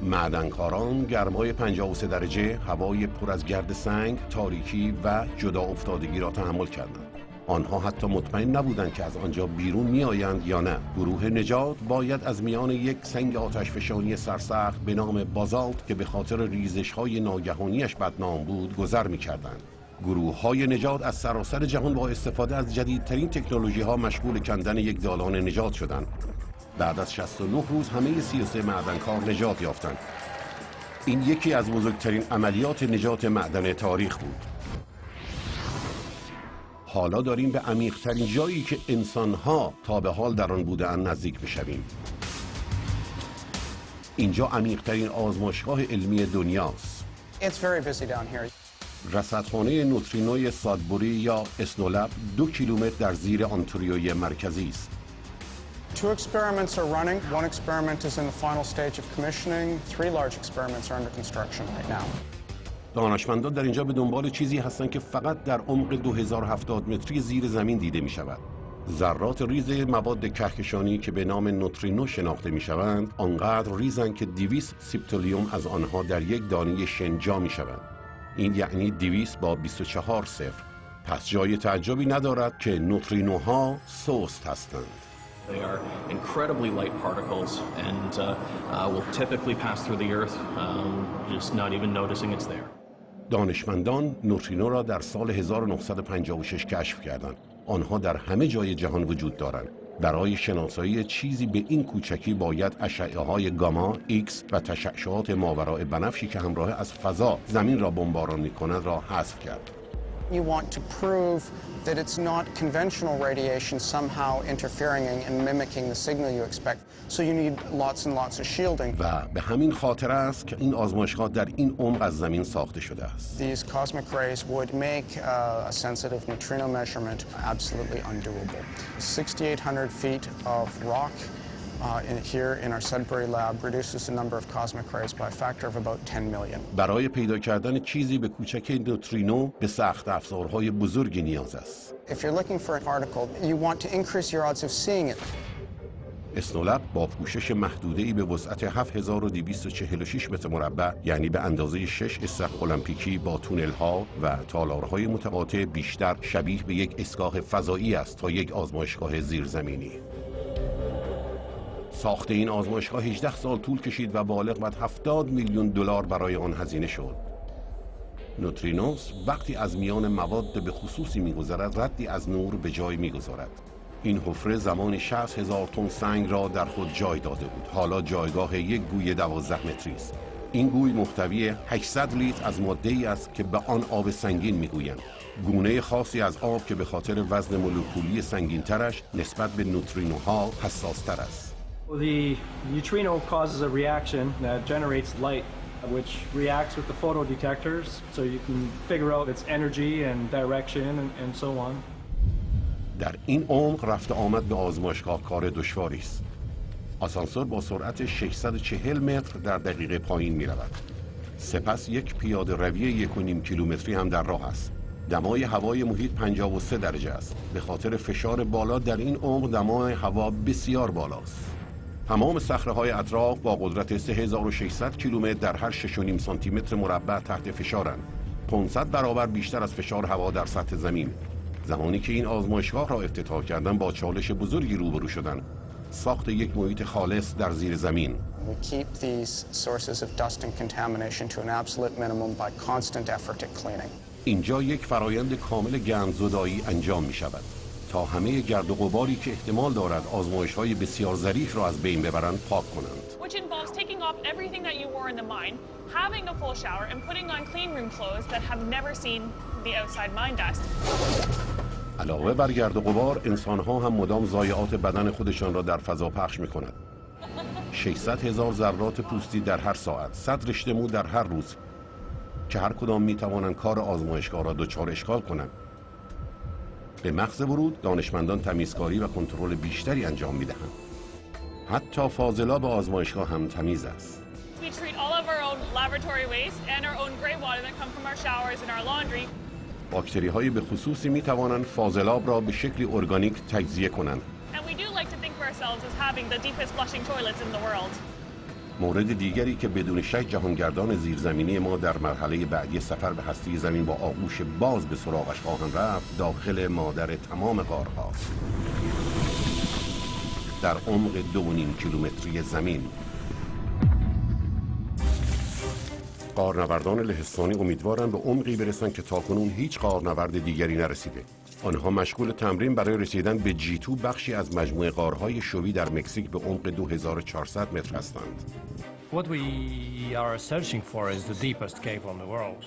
معدنکاران گرمای 53 درجه، هوای پر از گرد سنگ، تاریکی و جدا افتادگی را تحمل کردند. آنها حتی مطمئن نبودند که از آنجا بیرون می آیند یا نه. گروه نجات باید از میان یک سنگ آتشفشانی سرسخت به نام بازالت که به خاطر ریزش‌های ناگهانیش بدنام بود گذر می کردند. گروه‌های نجات از سراسر جهان با استفاده از جدیدترین تکنولوژی‌ها مشغول کندن یک دالان نجات شدند. بعد از 69 روز همه 33 معدنکار نجات یافتند. این یکی از بزرگترین عملیات نجات معدن تاریخ بود. حالا داریم به عمیق‌ترین جایی که انسان‌ها تا به حال در آن بودند نزدیک بشویم. اینجا عمیق‌ترین آزمایشگاه علمی دنیاست. It's very busy down here. رصدخانه نوترینوی سادبوری یا اسنولب 2 کیلومتر در زیر آنتاریوی مرکزی است. 2 experiments are running. 1 experiment is in the final stage of commissioning. 3 large experiments are under construction right now. دانشمندان در اینجا به دنبال چیزی هستند که فقط در عمق 2070 متری زیر زمین دیده می شود. ذرات ریز مواد کهکشانی که به نام نوترینو شناخته می شوند، آنقدر ریزند که 200 سیپتولیوم از آنها در یک دانه شن جا می شوند. این یعنی 200 با 24 صفر. پس جای تعجبی ندارد که نوترینوها سست هستند. They are incredibly light particles and will typically pass through the Earth, just not even noticing it's there. دانشمندان نوترینو را در سال 1956 کشف کردند. آنها در همه جای جهان وجود دارند. برای شناسایی چیزی به این کوچکی باید اشعه‌های گاما، ایکس و تشعشعات ماوراء بنفشی که همراه از فضا زمین را بمباران می‌کند را حذف کرد. You want to prove that it's not conventional radiation somehow interfering and mimicking the signal you expect. So you need lots and lots of shielding. و به همین خاطر است که این آزمایشگاه در این عمق از زمین ساخته شده است. These cosmic rays would make a sensitive neutrino measurement absolutely undoable. 6,800 feet of rock here in our Sudbury lab reduces the number of cosmic rays by a factor of about 10 million. برای پیدا کردن چیزی به کوچکی نوترینو به سخت افزارهای بزرگی نیاز است. If you're looking for a particle, you want to increase your odds of seeing it. اسنولب با پوشش محدوده‌ای به وسعت 7246 متر مربع، یعنی به اندازه 6 استخر المپیکی با تونل‌ها و تالارهای متقاطع، بیشتر شبیه به یک ایستگاه فضایی است تا یک آزمایشگاه زیرزمینی. ساخت این آزمایشگاه 18 سال طول کشید و بالغ بر 70 میلیون دلار برای آن هزینه شد. نوترینوس وقتی از میان مواد به خصوصی می‌گذرد، ردی از نور به جای می‌گذارد. این حفره زمان 60,000 تن سنگ را در خود جای داده بود. حالا جایگاه یک گوی 12 متری است. این گوی محتوی 800 لیتر از ماده‌ای است که به آن آب سنگین می‌گویند. گونه خاصی از آب که به خاطر وزن مولکولی سنگین‌ترش نسبت به نوترینوها حساس‌تر است. The neutrino causes a reaction that generates light, which reacts with the photodetectors, so you can figure out its energy and direction and so on. در این عمق رفت آمد به آزمایشگاه کار دشواری است. آسانسور با سرعت 640 متر در دقیقه پایین می رود. سپس یک پیاده روی 1.5 کیلومتری هم در راه است. دمای هوای محیط 53 درجه است. به خاطر فشار بالا در این عمق دمای هوا بسیار بالاست. تمام صخره‌های اطراف با قدرت 3600 کیلومتر در هر 6.5 سانتی متر مربع تحت فشارند. 500 برابر بیشتر از فشار هوا در سطح زمین. زمانی که این آزمایشگاه را افتتاح کردند با چالش بزرگی روبرو شدند. ساخت یک محیط خالص در زیر زمین. We keep these sources of dust and contamination to an absolute minimum by constant effort at cleaning. اینجا یک فرایند کامل گندزدایی انجام می شود تا همه گرد و غباری که احتمال دارد آزمایش‌های بسیار ظریف را از بین ببرند پاک کنند. Which involves taking off everything that you wore in the mine, having a full shower and putting on clean room clothes that have never seen the outside mine dust. علاوه بر گرد و غبار، انسان‌ها هم مدام ضایعات بدن خودشان را در فضا پخش می‌کنند. 600,000 ذرات پوستی در هر ساعت، 100 رشته مو در هر روز که هر کدام می‌توانند کار آزمایشگاه را دچار اشکال کنند. به مغز ورود دانشمندان تمیزکاری و کنترل بیشتری انجام می‌دهند. حتی فاضلاب آزمایشگاه هم تمیز است. We treat all of our own laboratory waste and our own gray water that come from our showers and our laundry. باکتری‌های به خصوصی می‌توانند فاضلاب را به شکلی ارگانیک تجزیه کنند. And we do like to think of ourselves as having the deepest flushing toilets in the world. مورد دیگری که بدون شک جهانگردان زیرزمینی ما در مرحله بعدی سفر به هسته زمین با آغوش باز به سراغش خواهند رفت، داخل مادر تمام غارهاست. در عمق 2.5 کیلومتری زمین. غارنوردان لهستانی امیدوارند به عمقی برسند که تاکنون هیچ غارنورد دیگری نرسیده. آنها مشغول تمرین برای رسیدن به جیتو، بخشی از مجموعه غارهای شوی در مکزیک به عمق 2400 متر هستند. What we are searching for is the deepest cave on the world.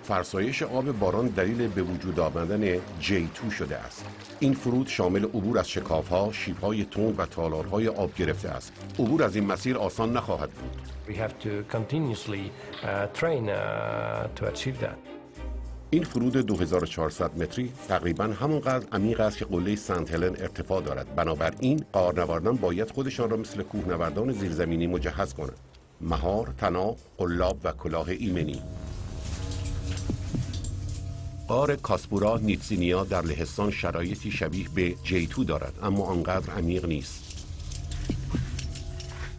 فرسایش آب باران دلیل به وجود آمدن J2 شده است. این فرود شامل عبور از شکاف‌ها، شیب‌های تند و تالارهای آب گرفته است. عبور از این مسیر آسان نخواهد بود. We have to continuously train to achieve that. این فرود 2400 متری تقریباً همانقدر عمیق است که قله سنت هلن ارتفاع دارد. بنابراین غارنوردان باید خودشان را مثل کوهنوردان زیرزمینی مجهز کنند. مهار، طناب، قلاب و کلاه ایمنی. غار کاسپورا نیتسینیا در لهستان شرایطی شبیه به J2 دارد، اما آنقدر عمیق نیست.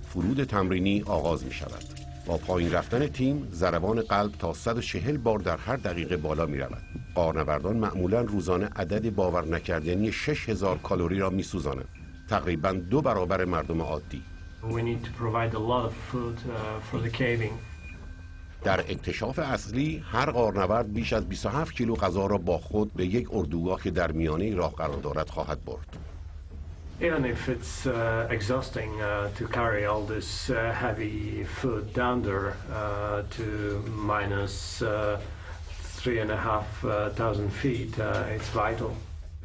فرود تمرینی آغاز می شود. با پایین رفتن تیم، ضربان قلب تا 140 بار در هر دقیقه بالا می رود. غارنوردان معمولاً روزانه عدد باور نکردنی 6000 کالری را می سوزانند. تقریباً 2 برابر مردم عادی. We need to provide a lot of food for the caving. در اکتشاف اصلی، هر غارنورد بیش از 27 کیلو غذا را با خود به یک اردوگاه که در میانه راه قرار دارد خواهد برد. Even if it's exhausting to carry all this heavy food down there to minus 3,500 feet, it's vital.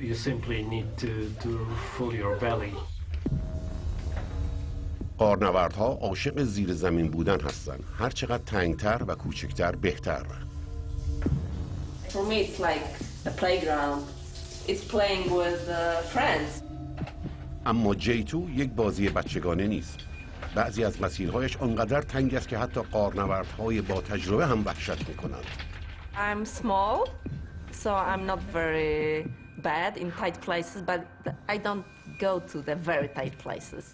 You simply need to fill your belly. غارنوردها عاشق زیر زمین بودن هستند. هر چقدر تنگتر و کوچکتر بهتر. For me it's like a playground. It's playing with friends. اما J2 یک بازی بچگانه نیست. بعضی از مسیرهایش آنقدر تنگ است که حتی غارنوردهای با تجربه هم وحشت می‌کنند. I'm small, so I'm not very bad in tight places, but I don't go to the very tight places.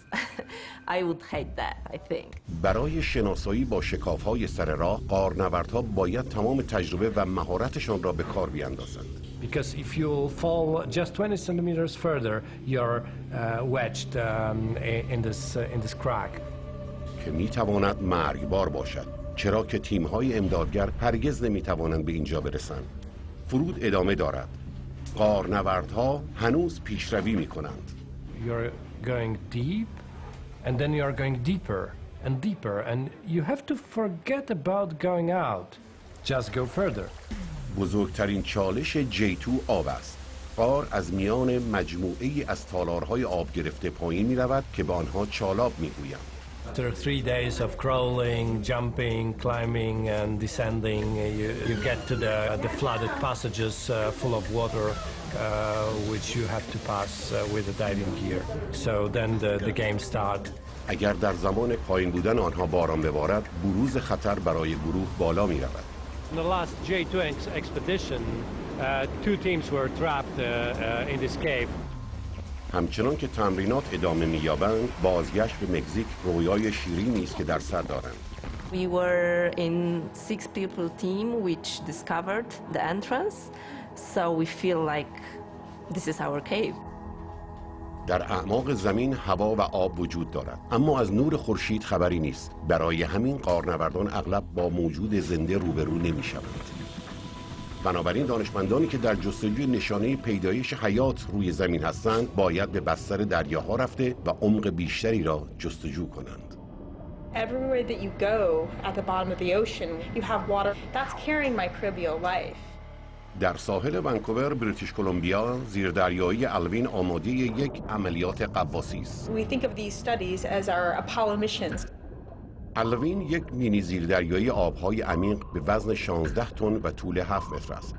I would hate that, I think. برای شناسایی با شکاف‌های سر راه، غارنوردها باید تمام تجربه و مهارتشان را به کار بیاندازند. Because if you fall just 20 centimeters further, you're wedged in this crack. که می‌تواند مرگبار باشد، چرا که تیم‌های امدادگر هرگز نمی‌توانند به اینجا برسند. فرود ادامه دارد. غارنوردها هنوز پیشروی می‌کنند. You're going deep, and then you're going deeper and deeper, and you have to forget about going out. Just go further. بزرگترین چالش J2 آب است. غار از میان مجموعه‌ای از تالارهای آب گرفته پایین می‌رود که به آنها چالاب می‌گویند. After 3 days of crawling, jumping, climbing and descending, you get to the flooded passages full of water which you have to pass with the diving gear. So then the game starts. اگر در زمان پایین بودن آنها باران ببارد، بروز خطر برای گروه بالا می‌رود. In the last J2 expedition, 2 teams were trapped in this cave. همچنان که تمرینات ادامه می‌یابند، بازگشت به مکزیک رویای شیرینی است که در سر دارند. We were in 6-people team which discovered the entrance, so we feel like this is our cave. در اعماق زمین هوا و آب وجود دارد، اما از نور خورشید خبری نیست. برای همین غارنوردان اغلب با موجود زنده روبرو نمی‌شوند. بنابراین دانشمندانی که در جستجوی نشانه پیدایش حیات روی زمین هستند، باید به بستر دریاها رفته و عمق بیشتری را جستجو کنند. Everywhere that you go at the bottom of the ocean, you have water that's carrying microbial life. در ساحل ونکوور بریتیش کلمبیا زیردریایی الوین آماده یک عملیات غواصی است. We think of these studies as our Apollo missions. الوین یک مینی زیردریایی آبهای عمیق به وزن 16 تن و طول 7 متر است.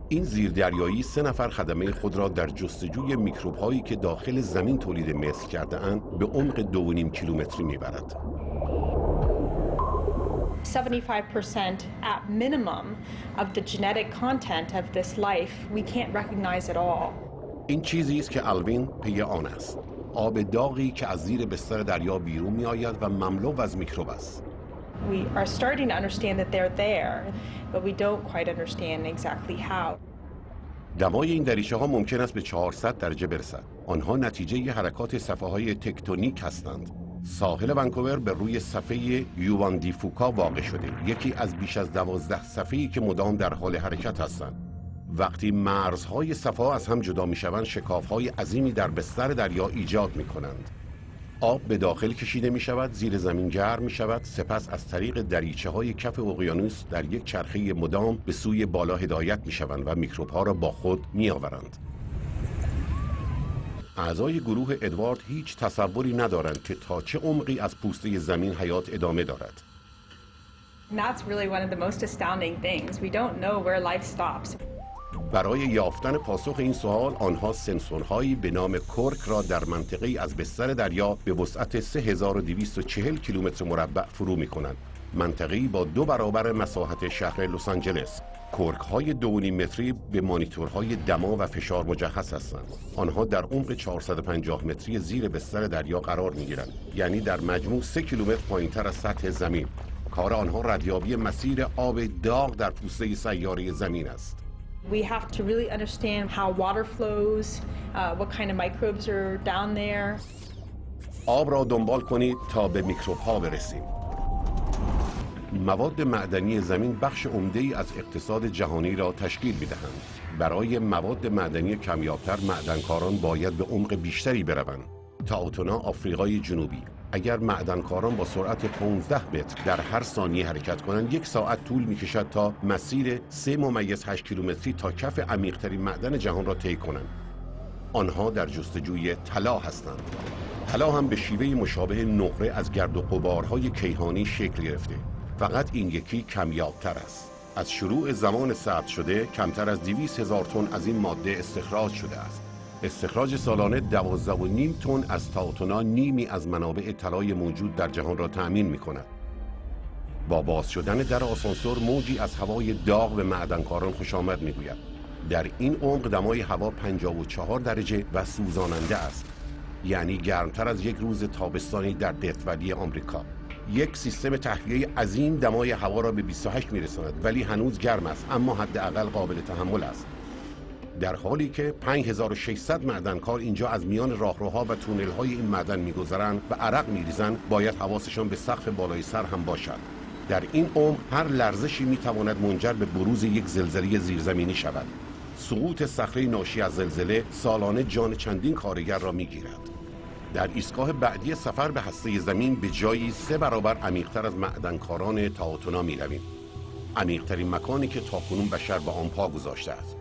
این زیردریایی 3 نفر خدمه خود را در جستجوی میکروب‌هایی که داخل زمین تولید مثل کرده‌اند به عمق 2.5 کیلومتری میبرد. 75% at minimum of the genetic content of this life we can't recognize at all. این چیزی است که الوین پی آن است. آب داغی که از زیر بستر دریا بیرون می آید و مملو از میکروب است. We are starting to understand that they're there, but we don't quite understand exactly how. دمای این دریچه ها ممکن است به 400 درجه برسد. آنها نتیجه ی حرکات صفحه های تکتونیک هستند. ساحل ونکوور به روی صفحه یوان دی فوکا واقع شده، یکی از بیش از 12 صفحه‌ای که مدام در حال حرکت هستند. وقتی مرزهای صفحه از هم جدا می‌شوند، شکاف‌های عظیمی در بستر دریا ایجاد می‌کنند. آب به داخل کشیده می‌شود، زیر زمین گرم می‌شود، سپس از طریق دریچه‌های کف اقیانوس در یک چرخه مدام به سوی بالا هدایت می‌شوند و میکروب‌ها را با خود می‌آورند. اعضای گروه ادوارد هیچ تصوری ندارند که تا چه عمقی از پوسته زمین حیات ادامه دارد. And that's really one of the most astounding things. We don't know where life stops. برای یافتن پاسخ این سوال آنها سنسورهایی به نام کورک را در منطقه‌ای از بستر دریا به وسعت 3240 کیلومتر مربع فرو می‌کنند. منطقه‌ای با 2 برابر مساحت شهر لس آنجلس. کورک‌های 2.5 متری به مانیتورهای دما و فشار مجهز هستند. آنها در عمق 450 متری زیر بستر دریا قرار می‌گیرند، یعنی در مجموع 3 کیلومتر پایین‌تر از سطح زمین. کار آنها ردیابی مسیر آب داغ در پوسته سیاره زمین است. We have to really understand how water flows, what kind of microbes are down there. آب را دنبال کنید تا به میکروب‌ها برسیم. مواد معدنی زمین بخش عمده‌ای از اقتصاد جهانی را تشکیل می‌دهند. برای مواد معدنی کمیابتر معدنکاران باید به عمق بیشتری بروند. تاوتونا آفریقای جنوبی، اگر معدنکاران با سرعت 15 متر در هر ثانیه حرکت کنند، 1 ساعت طول می‌کشد تا مسیر 3.8 کیلومتری تا کف عمیق‌ترین معدن جهان را طی کنند. آنها در جستجوی طلا هستند. طلا هم به شیوه مشابه نقره از گرد و غبارهای کیهانی شکل گرفته. فقط این یکی کمیابتر است. از شروع زمان سرد شده کمتر از 200,000 تن از این ماده استخراج شده است. استخراج سالانه 12.5 تن از تاوتونا نیمی از منابع طلای موجود در جهان را تأمین می‌کند. با باز شدن در آسانسور موجی از هوای داغ به معدنکاران خوش آمد می‌گوید. در این عمق دمای هوا 54 درجه و سوزاننده است، یعنی گرمتر از یک روز تابستانی در دهولی آمریکا. یک سیستم تهویه عظیم دمای هوا را به 28 می‌رساند، ولی هنوز گرم است، اما حداقل قابل تحمل است. در حالی که 5600 معدنکار اینجا از میان راهروها و تونل‌های این معدن می‌گذرند و عرق می‌ریزند، باید حواسشان به سقف بالای سر هم باشد. در این عمق هر لرزشی می‌تواند منجر به بروز یک زلزله زیرزمینی شود. سقوط صخره ناشی از زلزله سالانه جان چندین کارگر را می‌گیرد. در ایستگاه بعدی سفر به هسته زمین به جایی 3 برابر عمیق‌تر از معدنکاران تاوتونا می‌رویم. عمیق‌ترین مکانی که تاکنون بشر به آن پا گذاشته است.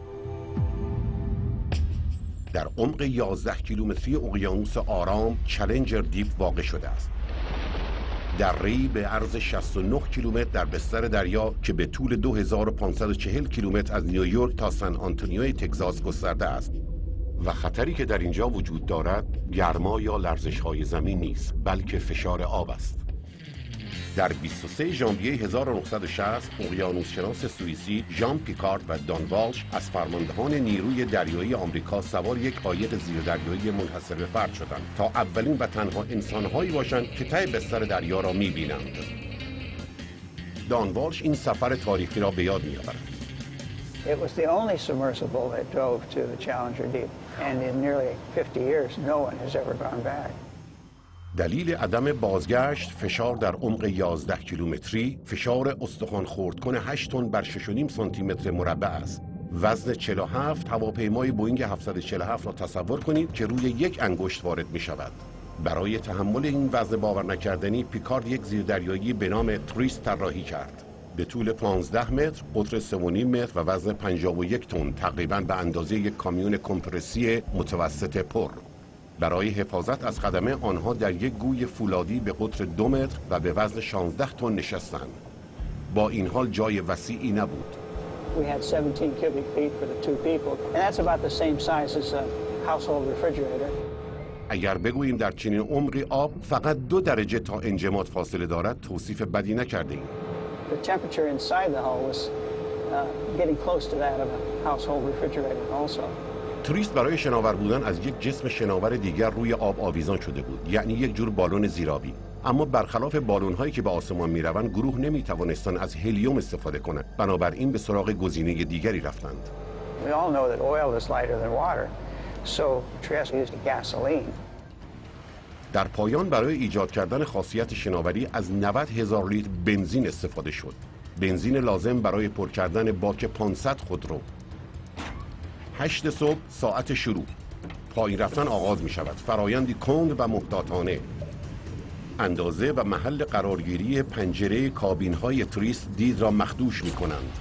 در عمق 11 کیلومتری اقیانوس آرام چالنجر دیپ واقع شده است. دره‌ای به عرض 69 کیلومتر در بستر دریا که به طول 2540 کیلومتر از نیویورک تا سن آنتونیوی تگزاس گسترده است. و خطری که در اینجا وجود دارد گرما یا لرزش‌های زمین نیست، بلکه فشار آب است. در 23 ژانویه 1960 اقیانوسشناس سوئیسی ژان پیکارد و دان والش از فرماندهان نیروی دریایی آمریکا سوار یک قایق زیردریایی منحصر به فرد شدند تا اولین و تنها انسان‌هایی باشند که ته بستر دریا را می‌بینند. دان والش این سفر تاریخی را به یاد می‌آورد. It was the only submersible that drove to the Challenger Deep, and in nearly 50 years, no one has ever gone back. دلیل عدم بازگشت فشار در عمق 11 کیلومتری، فشار استخوان خردکن 8 تن بر 6.5 سانتی متر مربع است. وزن 47 هواپیمای بوئینگ 747 را تصور کنید که روی یک انگشت وارد می شود. برای تحمل این وزن باور نکردنی پیکارد یک زیردریایی به نام تریست طراحی کرد. به طول 15 متر، قطر 3.5 متر و وزن 51 تن، تقریباً به اندازه یک کامیون کمپرسی متوسط پر. برای حفاظت از خدمه آنها در یک گوی فولادی به قطر 2 متر و به وزن 16 تن نشستند. با این حال جای وسیعی نبود. We had 17 cubic feet for the two people, and that's about the same size as a household refrigerator. اگر بگوییم در چنین عمقی آب فقط 2 درجه تا انجماد فاصله دارد، توصیف بدی نکرده ایم. The temperature inside the hull was getting close to that of a household refrigerator also. توریست برای شناور بودن از یک جسم شناور دیگر روی آب آویزان شده بود، یعنی یک جور بالون زیرآبی. اما برخلاف بالون‌هایی که به آسمان می‌روند، گروه نمی‌توانستند از هلیوم استفاده کنند. بنابراین به سراغ گزینه دیگری رفتند. We all know that oil is lighter than water, so Trieste used gasoline. در پایان برای ایجاد کردن خاصیت شناوری از 90,000 لیتر بنزین استفاده شد. بنزین لازم برای پر کردن باک 500 خودرو. 8 صبح ساعت شروع. پایین رفتن آغاز می شود. فرایندی کند و محتاطانه. اندازه و محل قرارگیری پنجره کابین های توریست دید را مخدوش می کنند.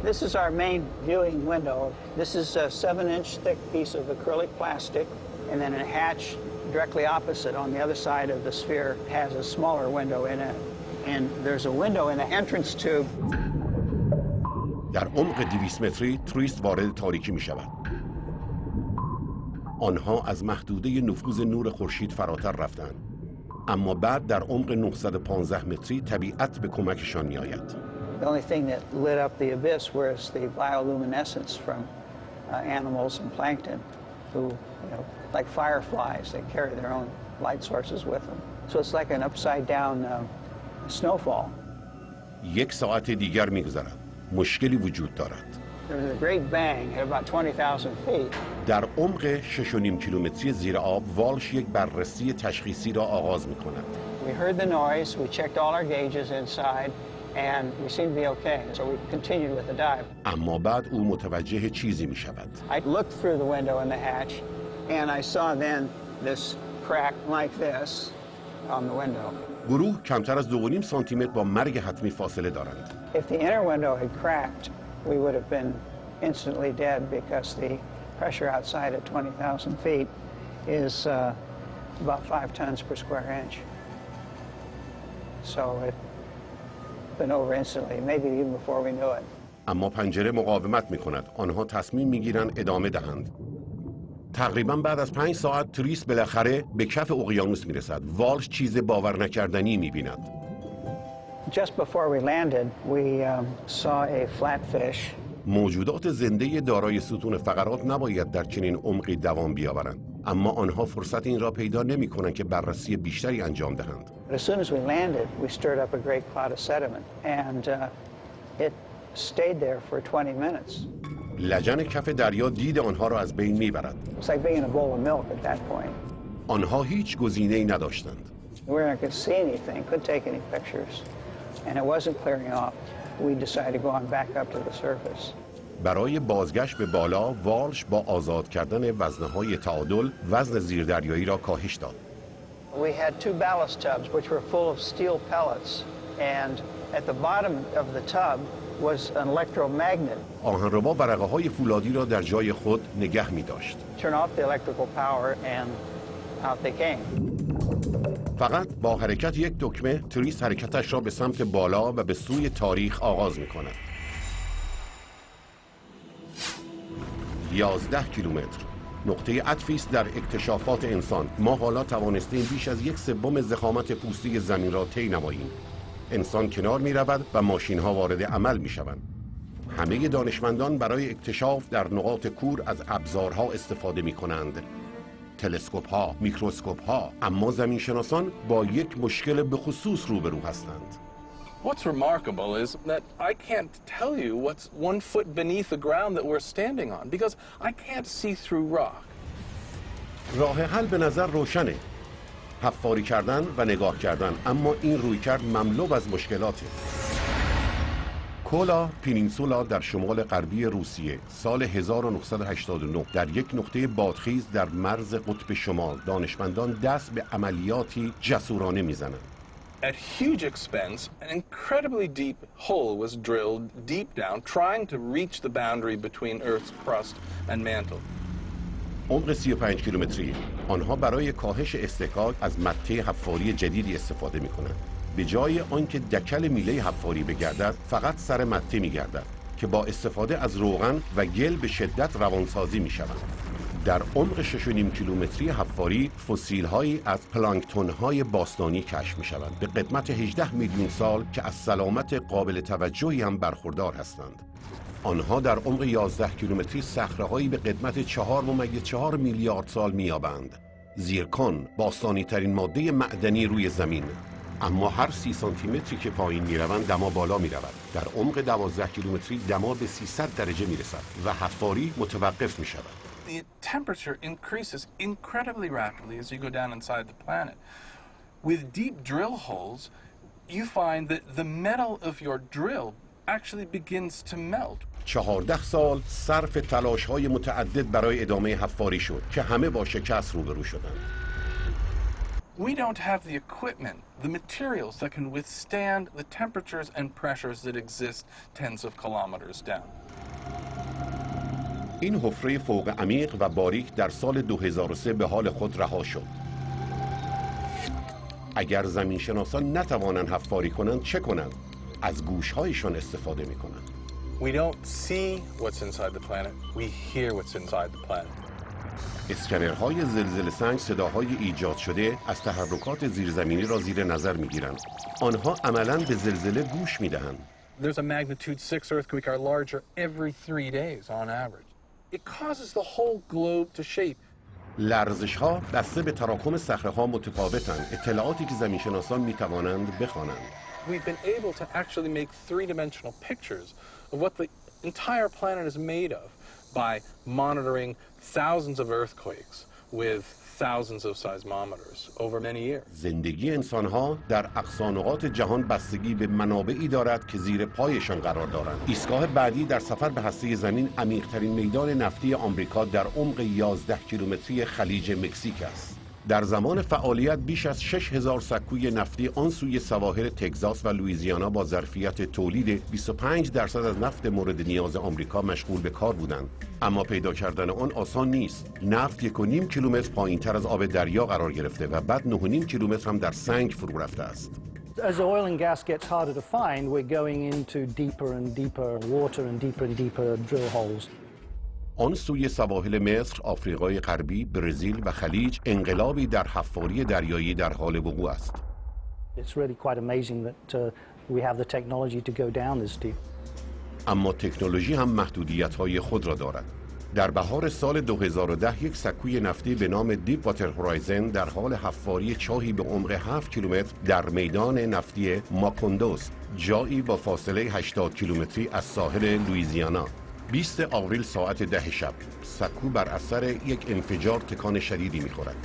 This is our main viewing window. This is a 7-inch thick piece of acrylic plastic, and then a hatch directly opposite on the other side of the sphere has a smaller window in it. And there's a window in the entrance tube. در عمق 200 متری توریست وارد تاریکی می شود. آنها از محدوده نفوذ نور خورشید فراتر رفتند. اما بعد در عمق 915 متری طبیعت به کمکشان می آید. The only thing that lit up the abyss was the bioluminescence from animals and plankton who, like fireflies, they carry their own light sources with them. So it's like an upside down snowfall. یک ساعت دیگر می‌گذرد. مشکلی وجود دارد. There was a great bang at about 20,000 feet. در عمق 6.5 کیلومتری زیر آب، والش یک بررسی تشخیصی را آغاز می‌کند. We heard the noise, we checked all our gauges inside, and we seemed to be okay. So we continued with the dive. اما بعد او متوجه چیزی می‌شود. I looked through the window in the hatch, and I saw then this crack like this on the window. گروه کمتر از 2.5 سانتی متر با مرگ حتمی فاصله دارند. If the inner window had cracked, we would have been instantly dead because the pressure outside at 20,000 feet is about 5 tons per square inch. So it been over instantly, maybe even before we knew it. اما پنجره مقاومت می‌کند. آنها تصمیم می‌گیرند ادامه دهند. تقریباً بعد از 5 ساعت توریست بالاخره به کف اقیانوس می‌رسد. والش چیز باور نکردنی می‌بیند. Just before we landed, we saw a flatfish. موجودات زنده دارای ستون فقرات نباید در چنین عمقی دوام بیاورند، اما آنها فرصت این را پیدا نمی‌کنند که بررسی بیشتری انجام دهند. As soon as we landed, we stirred up a great cloud of sediment, and it stayed there for 20 minutes. لجن کف دریا دید آنها را از بین میبرد. It's like being in a bowl of milk at that point. آنها هیچ گزینه‌ای نداشتند. We weren't going to see anything, couldn't take any pictures, and it wasn't clearing off. We decided to go on back up to the surface. برای بازگشت به بالا، والش با آزاد کردن وزنه‌های تعادل وزن زیردریایی را کاهش داد. We had 2 ballast tubs which were full of steel pellets, and at the bottom of the tub was an electromagnet. آهنربا ورقه‌های فولادی را در جای خود نگه می‌داشت. Turn off the electrical power and out they came. فقط با حرکت یک دکمه توریست حرکتش را به سمت بالا و به سوی تاریخ آغاز می‌کند. 11 کیلومتر نقطه عطفی است در اکتشافات انسان. ما حالا توانستیم بیش از 1/3 ضخامت پوستی زمین را طی نماییم. انسان کنار می رود و ماشین ها وارد عمل می شوند. همه دانشمندان برای اکتشاف در نقاط کور از ابزارها استفاده می کنند. تلسکوپ ها، میکروسکوپ ها، اما زمین شناسان با یک مشکل به خصوص روبرو هستند. What's remarkable is that I can't tell you what's 1 foot beneath the ground that we're standing on because I can't see through rock. راه حل به نظر روشنه. حفاری کردن و نگاه کردن، اما این رویکرد مملو از مشکلاته. کولا پنینسولا در شمال غربی روسیه سال 1989 در یک نقطه بادخیز در مرز قطب شمال دانشمندان دست به عملیاتی جسورانه میزنند. At huge expense, an incredibly deep hole was drilled deep down, trying to reach the boundary between Earth's crust and mantle. عمق 35 کیلومتری. آنها برای کاهش اصطکاک از مته حفاری جدیدی استفاده می‌کنند. به جای آنکه دکل میله حفاری بگردد، فقط سر مته می‌گردد که با استفاده از روغن و گل به شدت روانسازی می‌شوند. در عمق 6.5 کیلومتری حفاری فسیل‌هایی از پلانکتون‌های باستانی کشف می‌شوند به قدمت 18 میلیون سال که از سلامت قابل توجهی هم برخوردار هستند. آنها در عمق 11 کیلومتری صخره‌هایی به قدمت 4.4 میلیارد سال می‌یابند. زیرکون باستانی‌ترین ماده معدنی روی زمین، اما هر 30 سانتی متری که پایین می‌روند دما بالا می‌رود. در عمق 12 کیلومتری دما به 300 درجه می‌رسد و حفاری متوقف می‌شود. The temperature increases incredibly rapidly as you go down inside the planet. With deep drill holes, you find that the metal of your drill actually begins to melt. 14 سال صرف تلاش‌های متعدد برای ادامه حفاری شد که همه با شکست روبرو شدند. We don't have the equipment, the materials that can withstand the temperatures and pressures that exist tens of kilometers down. این حفره فوق عمیق و باریک در سال 2003 به حال خود رها شد. اگر زمینشناسان نتوانند حفاری کنند چه کنند؟ از گوش‌هایشان استفاده می‌کنند. We don't see what's inside the planet, we hear what's inside the planet. اسکنرهای زلزله سنج صداهای ایجاد شده از تحرکات زیرزمینی را زیر نظر می‌گیرند. آنها عملاً به زلزله گوش می‌دهند. There's a magnitude 6 earthquake or larger every 3 days on average. It causes the whole globe to shake. لرزش‌ها بسته به تراکم صخره‌ها متفاوتند. اطلاعاتی که زمینشناسان می‌توانند بخوانند. We've been able to actually make three-dimensional pictures of what the entire planet is made of by monitoring thousands of earthquakes with thousands of seismometers over many years. زندگی انسان‌ها در اقصا نقاط جهان بستگی به منابعی دارد که زیر پایشان قرار دارند. ایستگاه بعدی در سفر به هسته زمین عمیق‌ترین میدان نفتی آمریکا در عمق 11 کیلومتری خلیج مکزیک است. در زمان فعالیت بیش از 6000 سکوی نفتی آن سوی سواحل تگزاس و لوئیزیانا با ظرفیت تولید 25% از نفت مورد نیاز آمریکا مشغول به کار بودند. اما پیدا کردن آن آسان نیست. نفت 1.5 کیلومتر پایین‌تر از آب دریا قرار گرفته و بعد 9.5 کیلومتر هم در سنگ فرو رفته است. As oil and gas gets harder to find, we're going into deeper and deeper water and deeper drill holes. آن سوی سواحل مصر، آفریقای غربی، برزیل و خلیج انقلابی در حفاری دریایی در حال وقوع است. It's really quite amazing that we have the technology to go down this deep. اما تکنولوژی هم محدودیت‌های خود را دارد. در بهار سال 2010 یک سکوی نفتی به نام دیپ واتر هورایزن در حال حفاری چاهی به عمق 7 کیلومتر در میدان نفتی ماکوندوست، جایی با فاصله 80 کیلومتری از ساحل لوئیزیانا. 20 آوریل ساعت 10 شب سکو بر اثر یک انفجار تکان شدیدی می‌خورد.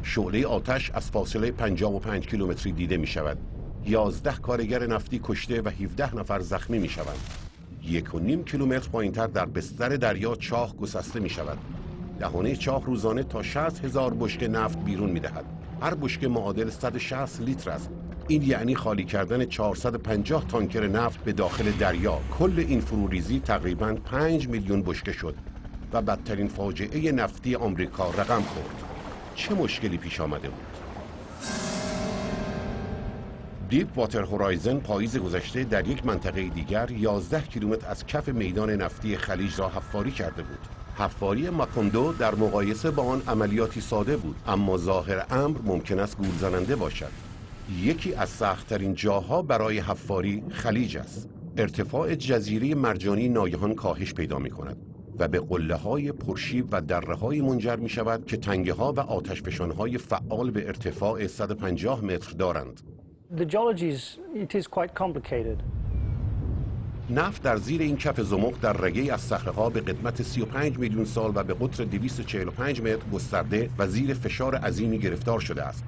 شعله آتش از فاصله 55 کیلومتری دیده می‌شود. 11 کارگر نفتی کشته و 17 نفر زخمی می‌شوند. 1.5 کیلومتر پایین‌تر در بستر دریا چاه گسسته می‌شود. دهانه چاه روزانه تا 60,000 بشکه نفت بیرون می‌دهد. هر بشکه معادل 160 لیتر است. این یعنی خالی کردن 450 تانکر نفت به داخل دریا. کل این فروریزی تقریباً 5 میلیون بشکه شد و بدترین فاجعه نفتی آمریکا رقم خورد. چه مشکلی پیش آمده بود؟ دیپ واتر هورایزن پاییز گذشته در یک منطقه دیگر 11 کیلومتر از کف میدان نفتی خلیج را حفاری کرده بود. حفاری ماکوندو در مقایسه با آن عملیاتی ساده بود، اما ظاهر امر ممکن است گولزننده باشد. یکی از سخت‌ترین جاها برای حفاری خلیج است. ارتفاع جزیره مرجانی ناگهان کاهش پیدا می‌کند و به قله‌های پرشیب و دره‌های منجر می‌شود که تنگه‌ها و آتشفشان‌های فعال به ارتفاع 150 متر دارند. The geology is quite complicated. نفت در زیر این کف زمخت در رگه‌ای از صخره‌ها به قدمت 35 میلیون سال و به قطر 245 متر گسترده و زیر فشار عظیمی گرفتار شده است.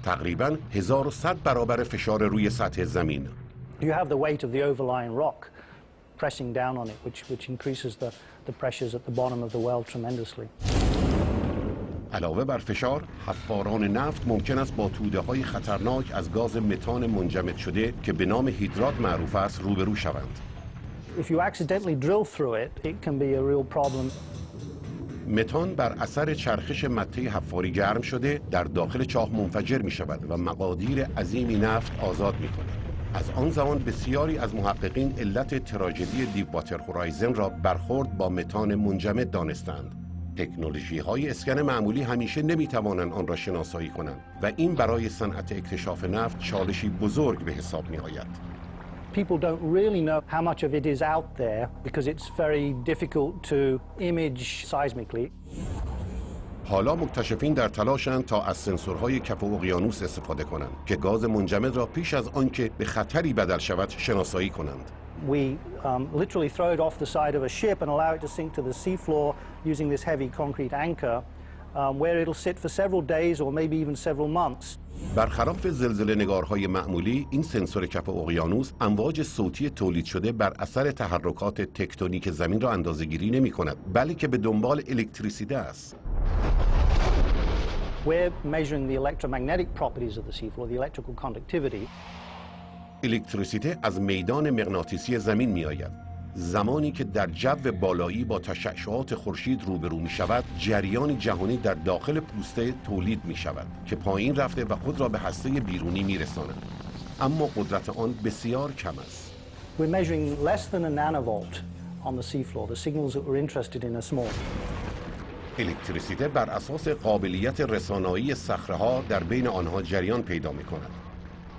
تقریباً 1100 برابر فشار روی سطح زمین. You have the weight of the overlying rock pressing down on it, which increases the pressures at the bottom of the well tremendously. علاوه بر فشار، حفاران نفت ممکن است با توده‌های خطرناک از گاز متان منجمد شده که به نام هیدرات معروف است روبرو شوند. If you accidentally drill through it, it can be a real problem. متان بر اثر چرخش مته حفاری گرم شده در داخل چاه منفجر می شود و مقادیر عظیمی نفت آزاد می کند. از آن زمان بسیاری از محققین علت تراژدی دیپواتر هورایزن را برخورد با متان منجمد دانستند. تکنولوژی‌های اسکن معمولی همیشه نمی‌توانند آن را شناسایی کنند و این برای صنعت اکتشاف نفت چالشی بزرگ به حساب می‌آید. People don't really know how much of it is out there because it's very difficult to image seismically. حالا مکتشفین در تلاشند تا از سنسورهای کف اقیانوس استفاده کنند که گاز منجمد را پیش از آنکه به خطری بدل شود شناسایی کنند. We literally throw it off the side of a ship and allow it to sink to the seafloor using this heavy concrete anchor, where it'll sit for several days or maybe even several months. برخلاف زلزله نگارهای معمولی، این سنسور کف اقیانوس امواج صوتی تولید شده بر اثر تحرکات تکتونیک زمین را اندازه‌گیری نمی‌کند، بلکه به دنبال الکتریسیته است. We're measuring the electromagnetic properties of the seafloor, the electrical conductivity. الکتریسیته از میدان مغناطیسی زمین می آید. زمانی که در جو بالایی با تشعشعات خورشید روبرو می شود، جریان جهانی در داخل پوسته تولید می شود که پایین رفته و خود را به هسته بیرونی می رساند. اما قدرت آن بسیار کم است. We're measuring less than a nanovolt on the seafloor, the signals that we're interested in are small. الکتریسیته بر اساس قابلیت رسانایی صخره‌ها در بین آنها جریان پیدا می کند.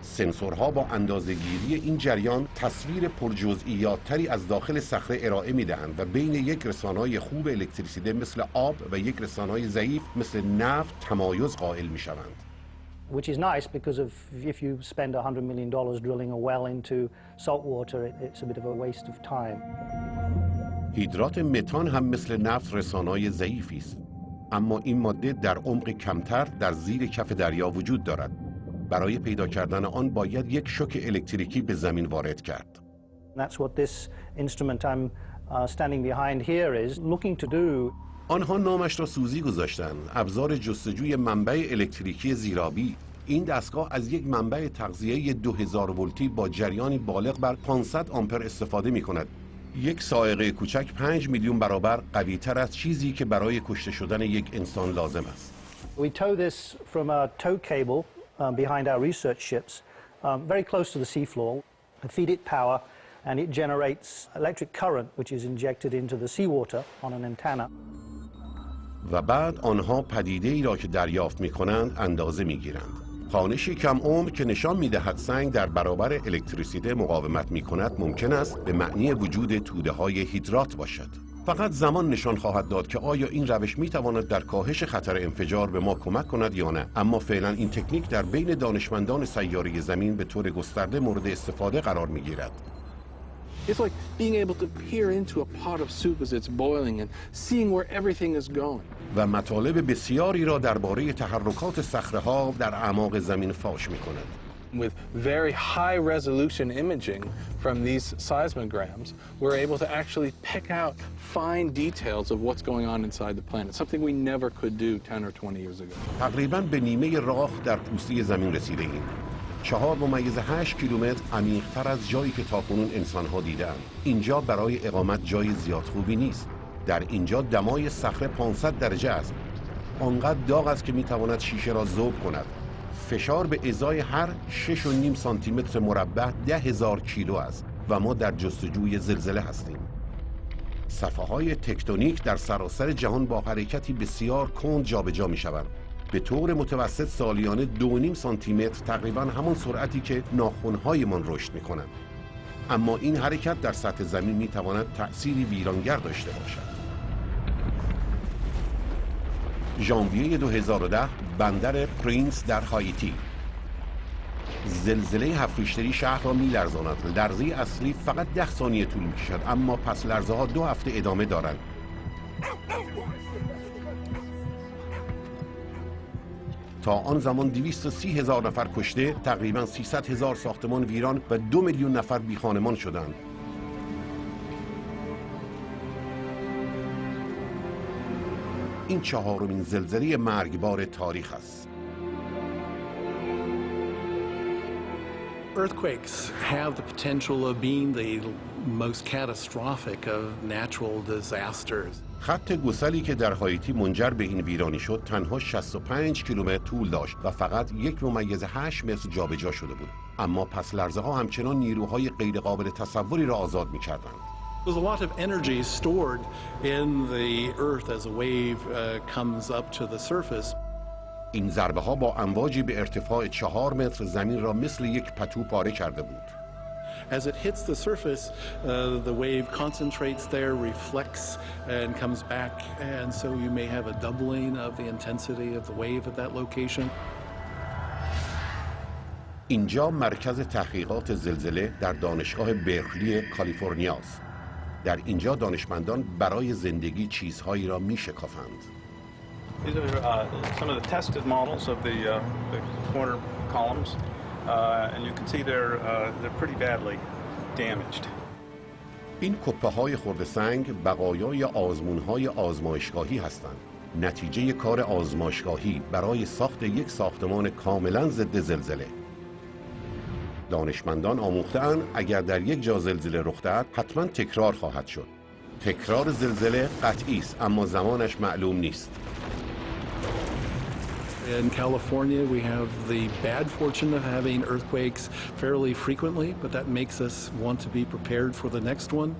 سنسورها با اندازه‌گیری این جریان تصویر پرجزئیات‌تری از داخل صخره ارائه می‌دهند و بین یک رسانه‌ی خوب الکتریسیته مثل آب و یک رسانه‌ی ضعیف مثل نفت تمایز قائل می‌شوند. Which is nice because if you spend $100 million drilling a well into salt water, it's a bit of a waste of time. هیدرات متان هم مثل نفت رسانه‌ی ضعیفی است، اما این ماده در عمق کمتر در زیر کف دریا وجود دارد. برای پیدا کردن آن باید یک شوک الکتریکی به زمین وارد کرد. That's what this instrument I'm standing behind here is looking to do. آنها نامش را سوزی گذاشتند، ابزار جستجوی منبع الکتریکی زیرآبی. این دستگاه از یک منبع تغذیه 2000 ولتی با جریانی بالغ بر 500 آمپر استفاده می کند. یک صاعقه کوچک 5 میلیون برابر قوی تر از چیزی که برای کشته شدن یک انسان لازم است. We tow this from a tow cable behind our research ships, very close to the seafloor, and feed it power, and it generates electric current, which is injected into the seawater on an antenna. و بعد آنها پدیده‌ای را که دریافت می‌کنند اندازه می‌گیرند. خوانشی کم عمر که نشان می‌دهد سنگ در برابر الکتریسیته مقاومت می‌کند ممکن است به معنی وجود توده‌های هیدرات باشد. فقط زمان نشان خواهد داد که آیا این روش می‌تواند در کاهش خطر انفجار به ما کمک کند یا نه، اما فعلا این تکنیک در بین دانشمندان سیاره زمین به طور گسترده مورد استفاده قرار می‌گیرد. It's like being able to peer into a pot of soup as it's boiling and seeing where everything is going. و مطالب بسیاری را درباره تحرکات صخره‌ها در اعماق زمین فاش می‌کند. With very high resolution imaging from these seismograms, we're able to actually pick out fine details of what's going on inside the planet, something we never could do 10 or 20 years ago. تقریباً به نیمه راه در پوسته زمین رسیده‌ایم. 4.8 کیلومتر عمیق‌تر از جایی که تاکنون انسان‌ها دیده‌اند. اینجا برای اقامت جای زیاد خوبی نیست. در اینجا دمای صخره 500 درجه است. آنقدر داغ است که می‌تواند شیشه را ذوب کند. فشار به ازای هر 6.5 سانتی متر مربع 10,000 کیلو است و ما در جستجوی زلزله هستیم. صفحه‌های تکتونیک در سراسر جهان با حرکتی بسیار کند جابجا می‌شوند. به طور متوسط سالیانه 2.5 سانتی متر، تقریباً همان سرعتی که ناخن‌هایمان رشد می‌کنند. اما این حرکت در سطح زمین می‌تواند تأثیری ویرانگر داشته باشد. ژانویه 2010 بندر پرینس در هایتی. زلزله 7 ریشتری شهر را می‌لرزاند. لرزه اصلی فقط 10 ثانیه طول می‌کشد، اما پس لرزه‌ها 2 هفته ادامه دارند. تا آن زمان 230,000 نفر کشته، تقریباً 300,000 ساختمان ویران و 2 میلیون نفر بیخانمان شدند. این چهارمین زلزله مرگبار تاریخ است. Earthquakes have the potential of being the most catastrophic of natural disasters. خط گسلی که در هایتی منجر به این ویرانی شد تنها 65 کیلومتر طول داشت و فقط 1.8 متر جابجا شده بود. اما پس لرزه ها همچنان نیروهای غیرقابل تصوری را آزاد می‌کردند. There's a lot of energy stored in the earth as a wave comes up to the surface. این ضربه ها با امواجی به ارتفاع 4 متر زمین را مثل یک پتو پاره کرده بود. As it hits the surface, the wave concentrates there, reflects, and comes back, and so you may have a doubling of the intensity of the wave at that location. اینجا مرکز تحقیقات زلزله در دانشگاه برکلی کالیفرنیا است. در اینجا دانشمندان برای زندگی چیزهایی را می‌شکافند. These are some of the tested models of the corner columns, and you can see they're pretty badly damaged. این کپه‌های خرد سنگ بقایای آزمون‌های آزمایشگاهی هستند. نتیجه کار آزمایشگاهی برای ساخت یک ساختمان کاملاً ضد زلزله. دانشمندان آموخته‌اند اگر در یک جا زلزله رخ دهد حتما تکرار خواهد شد. تکرار زلزله قطعی است اما زمانش معلوم نیست. In California, we have the bad fortune of having earthquakes fairly frequently, but that makes us want to be prepared for the next one.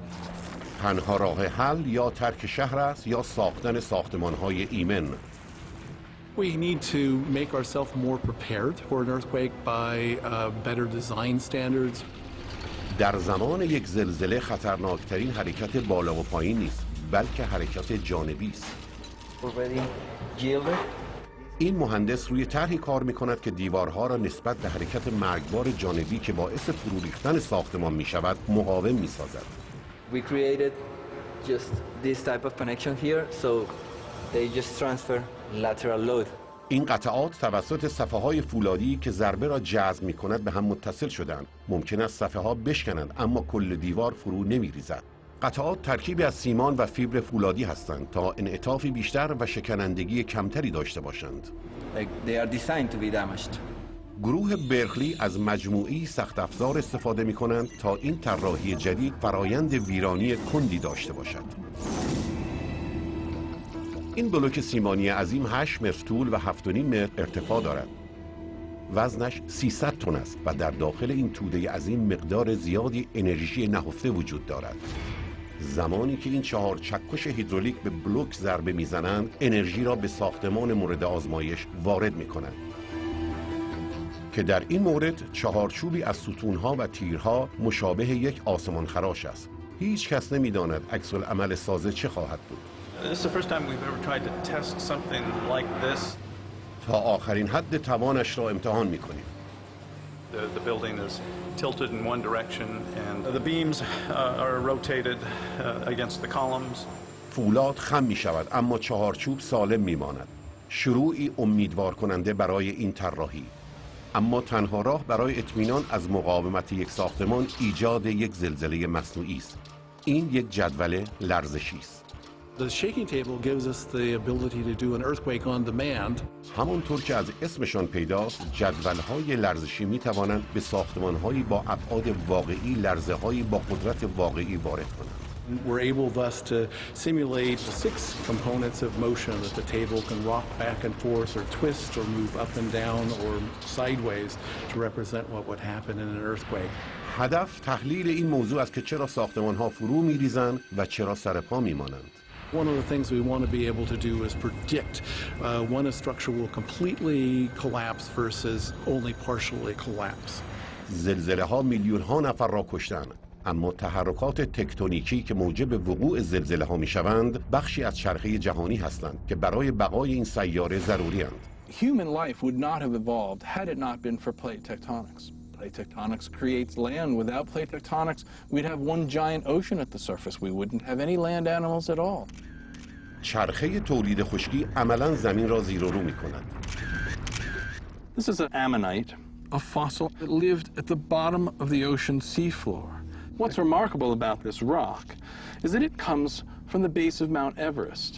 تنها راه حل یا ترک شهر است یا ساختن ساختمان‌های ایمن. We need to make ourselves more prepared for an earthquake by better design standards. در زمان یک زلزله خطرناکترین حرکت بالا و پایین نیست، بلکه حرکت جانبی است. این مهندس روی طرحی کار می‌کند که دیوارها را نسبت به حرکت مرگبار جانبی که باعث فرو ریختن ساختمان می‌شود مقاوم می‌سازد. We created just this type of connection here, so they just transfer lateral load. این قطعات توسط صفحه‌های فولادی که ضربه را جذب می‌کند به هم متصل شدند. ممکن است صفحه‌ها بشکنند اما کل دیوار فرو نمی‌ریزد. قطعات ترکیبی از سیمان و فیبر فولادی هستند تا انعطافی بیشتر و شکنندگی کمتری داشته باشند. They are designed to be damaged. گروه برکلی از مجموعی سخت افزار استفاده می‌کنند تا این طراحی جدید فرایند ویرانی کندی داشته باشد. این بلوک سیمانی عظیم 8 متر طول و 7.5 متر ارتفاع دارد. وزنش 300 تن است و در داخل این توده عظیم مقدار زیادی انرژی نهفته وجود دارد. زمانی که این 4 چکش هیدرولیک به بلوک ضربه میزنند، انرژی را به ساختمان مورد آزمایش وارد میکنند. که در این مورد چهارچوبی از ستونها و تیرها مشابه یک آسمان خراش است. هیچ کس نمیداند عکس العمل سازه چه خواهد بود. This is the first time we've ever tried to test something like this. تا آخرین حد توانش را امتحان میکنیم. The building is tilted in one direction and the beams are rotated against the columns. فولاد خم می شود اما چهارچوب سالم می ماند. شروعی امیدوار کننده برای این طراحی. اما تنها راه برای اطمینان از مقاومت یک ساختمان ایجاد یک زلزله مصنوعی است. این یک جدول لرزشی است. The shaking table gives us the ability to do an earthquake on demand. همونطور که از اسمشان پیداست، جدول‌های لرزشی می‌توانند به ساختمان‌هایی با ابعاد واقعی لرزه‌هایی با قدرت واقعی وارد کنند. We're able thus to simulate 6 components of motion that the table can rock back and forth or twist or move up and down or sideways to represent what would happen in an earthquake. هدف تحلیل این موضوع است که چرا ساختمان‌ها فرو می‌ریزند و چرا سر پا می‌مانند. One of the things we want to be able to do is predict when a structure will completely collapse versus only partially collapse. زلزله‌ها میلیون‌ها نفر را کشتند. اما تحرکات تکتونیکی که موجب وقوع زلزله‌ها می‌شوند بخشی از چرخه جهانی هستند که برای بقای این سیاره ضروری‌اند. Human life would not have evolved had it not been for plate tectonics. Plate tectonics creates land. Without plate tectonics, we'd have one giant ocean at the surface. We wouldn't have any land animals at all. چرخه تولید خشکی عملاً زمین را زیر و رو می‌کند. This is an ammonite, a fossil that lived at the bottom of the ocean seafloor. What's remarkable about this rock is that it comes from the base of Mount Everest.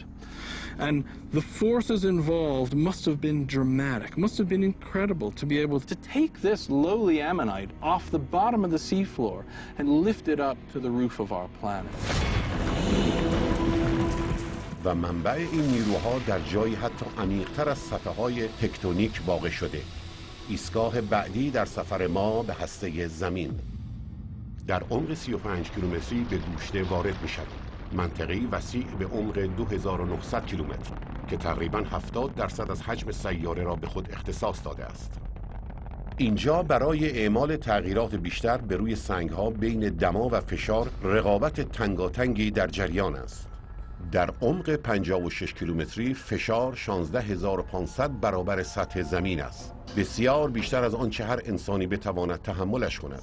And the forces involved must have been dramatic, must have been incredible to be able to take this lowly ammonite off the bottom of the seafloor and lift it up to the roof of our planet. و منبع این نیروها در جایی حتی عمیق‌تر از سطح‌های تکتونیک واقع شده. ایستگاه بعدی در سفر ما به هسته زمین. در عمق 35 کیلومتری به گوشته وارد می‌شویم. منطقه‌ای وسیع به عمق 2900 کیلومتر که تقریباً 70% از حجم سیاره را به خود اختصاص داده است. اینجا برای اعمال تغییرات بیشتر به روی سنگ‌ها بین دما و فشار رقابت تنگاتنگی در جریان است. در عمق 56 کیلومتری فشار 16500 برابر سطح زمین است. بسیار بیشتر از آنچه هر انسانی بتواند تحملش کند.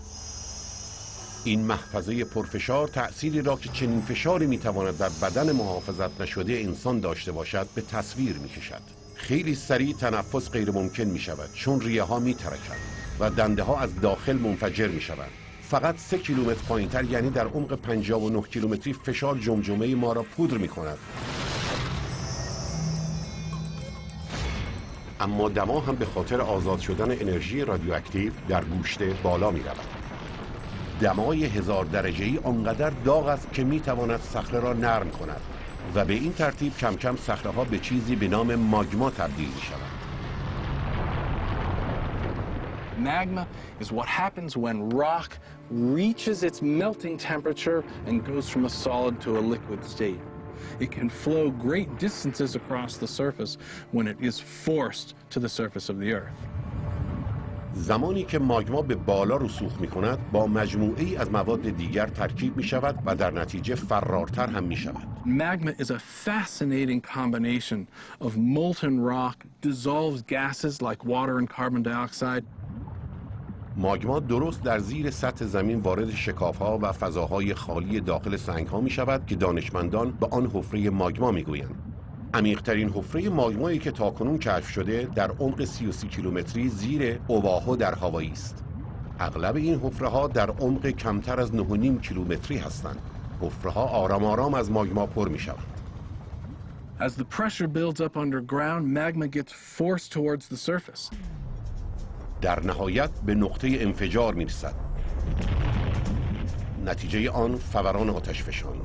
این محفظه پرفشار تأثیری را که چنین فشاری میتواند در بدن محافظت نشده انسان داشته باشد به تصویر میکشد. خیلی سریع تنفس غیر ممکن می شود چون ریه ها می ترکند و دنده ها از داخل منفجر می شوند. فقط 3 کیلومتر پایینتر یعنی در عمق 59 کیلومتری فشار جمجمه ما را پودر می کند. اما دما هم به خاطر آزاد شدن انرژی رادیواکتیو در گوشته بالا می رود. دمای 1000 درجه‌ای آنقدر داغ است که می تواند صخره را نرم کند و به این ترتیب کم کم صخره‌ها به چیزی به نام ماگما تبدیل می‌شوند. Magma is what happens when rock reaches its melting temperature and goes from a solid to a liquid state. It can flow great distances across the surface when it is forced to the surface of the earth. زمانی که ماگما به بالا رسوخ می‌کند با مجموعه‌ای از مواد دیگر ترکیب می‌شود و در نتیجه فرارتر هم می‌شود. Magma is a fascinating combination of molten rock, dissolved gases like water and carbon dioxide. ماگما درست در زیر سطح زمین وارد شکاف‌ها و فضاهای خالی داخل سنگ‌ها می‌شود که دانشمندان به آن حفره ماگما می‌گویند. عمیق‌ترین حفره ماگمایی که تاکنون کشف شده در عمق 33 کیلومتری زیر اوآهو در هاوایی است. اغلب این حفره‌ها در عمق کمتر از 9.5 کیلومتری هستند. حفره‌ها آرام آرام از ماگما پر می‌شوند. As the pressure builds up underground, magma gets forced towards the surface. در نهایت به نقطه انفجار می‌رسد. نتیجه آن فوران آتشفشان.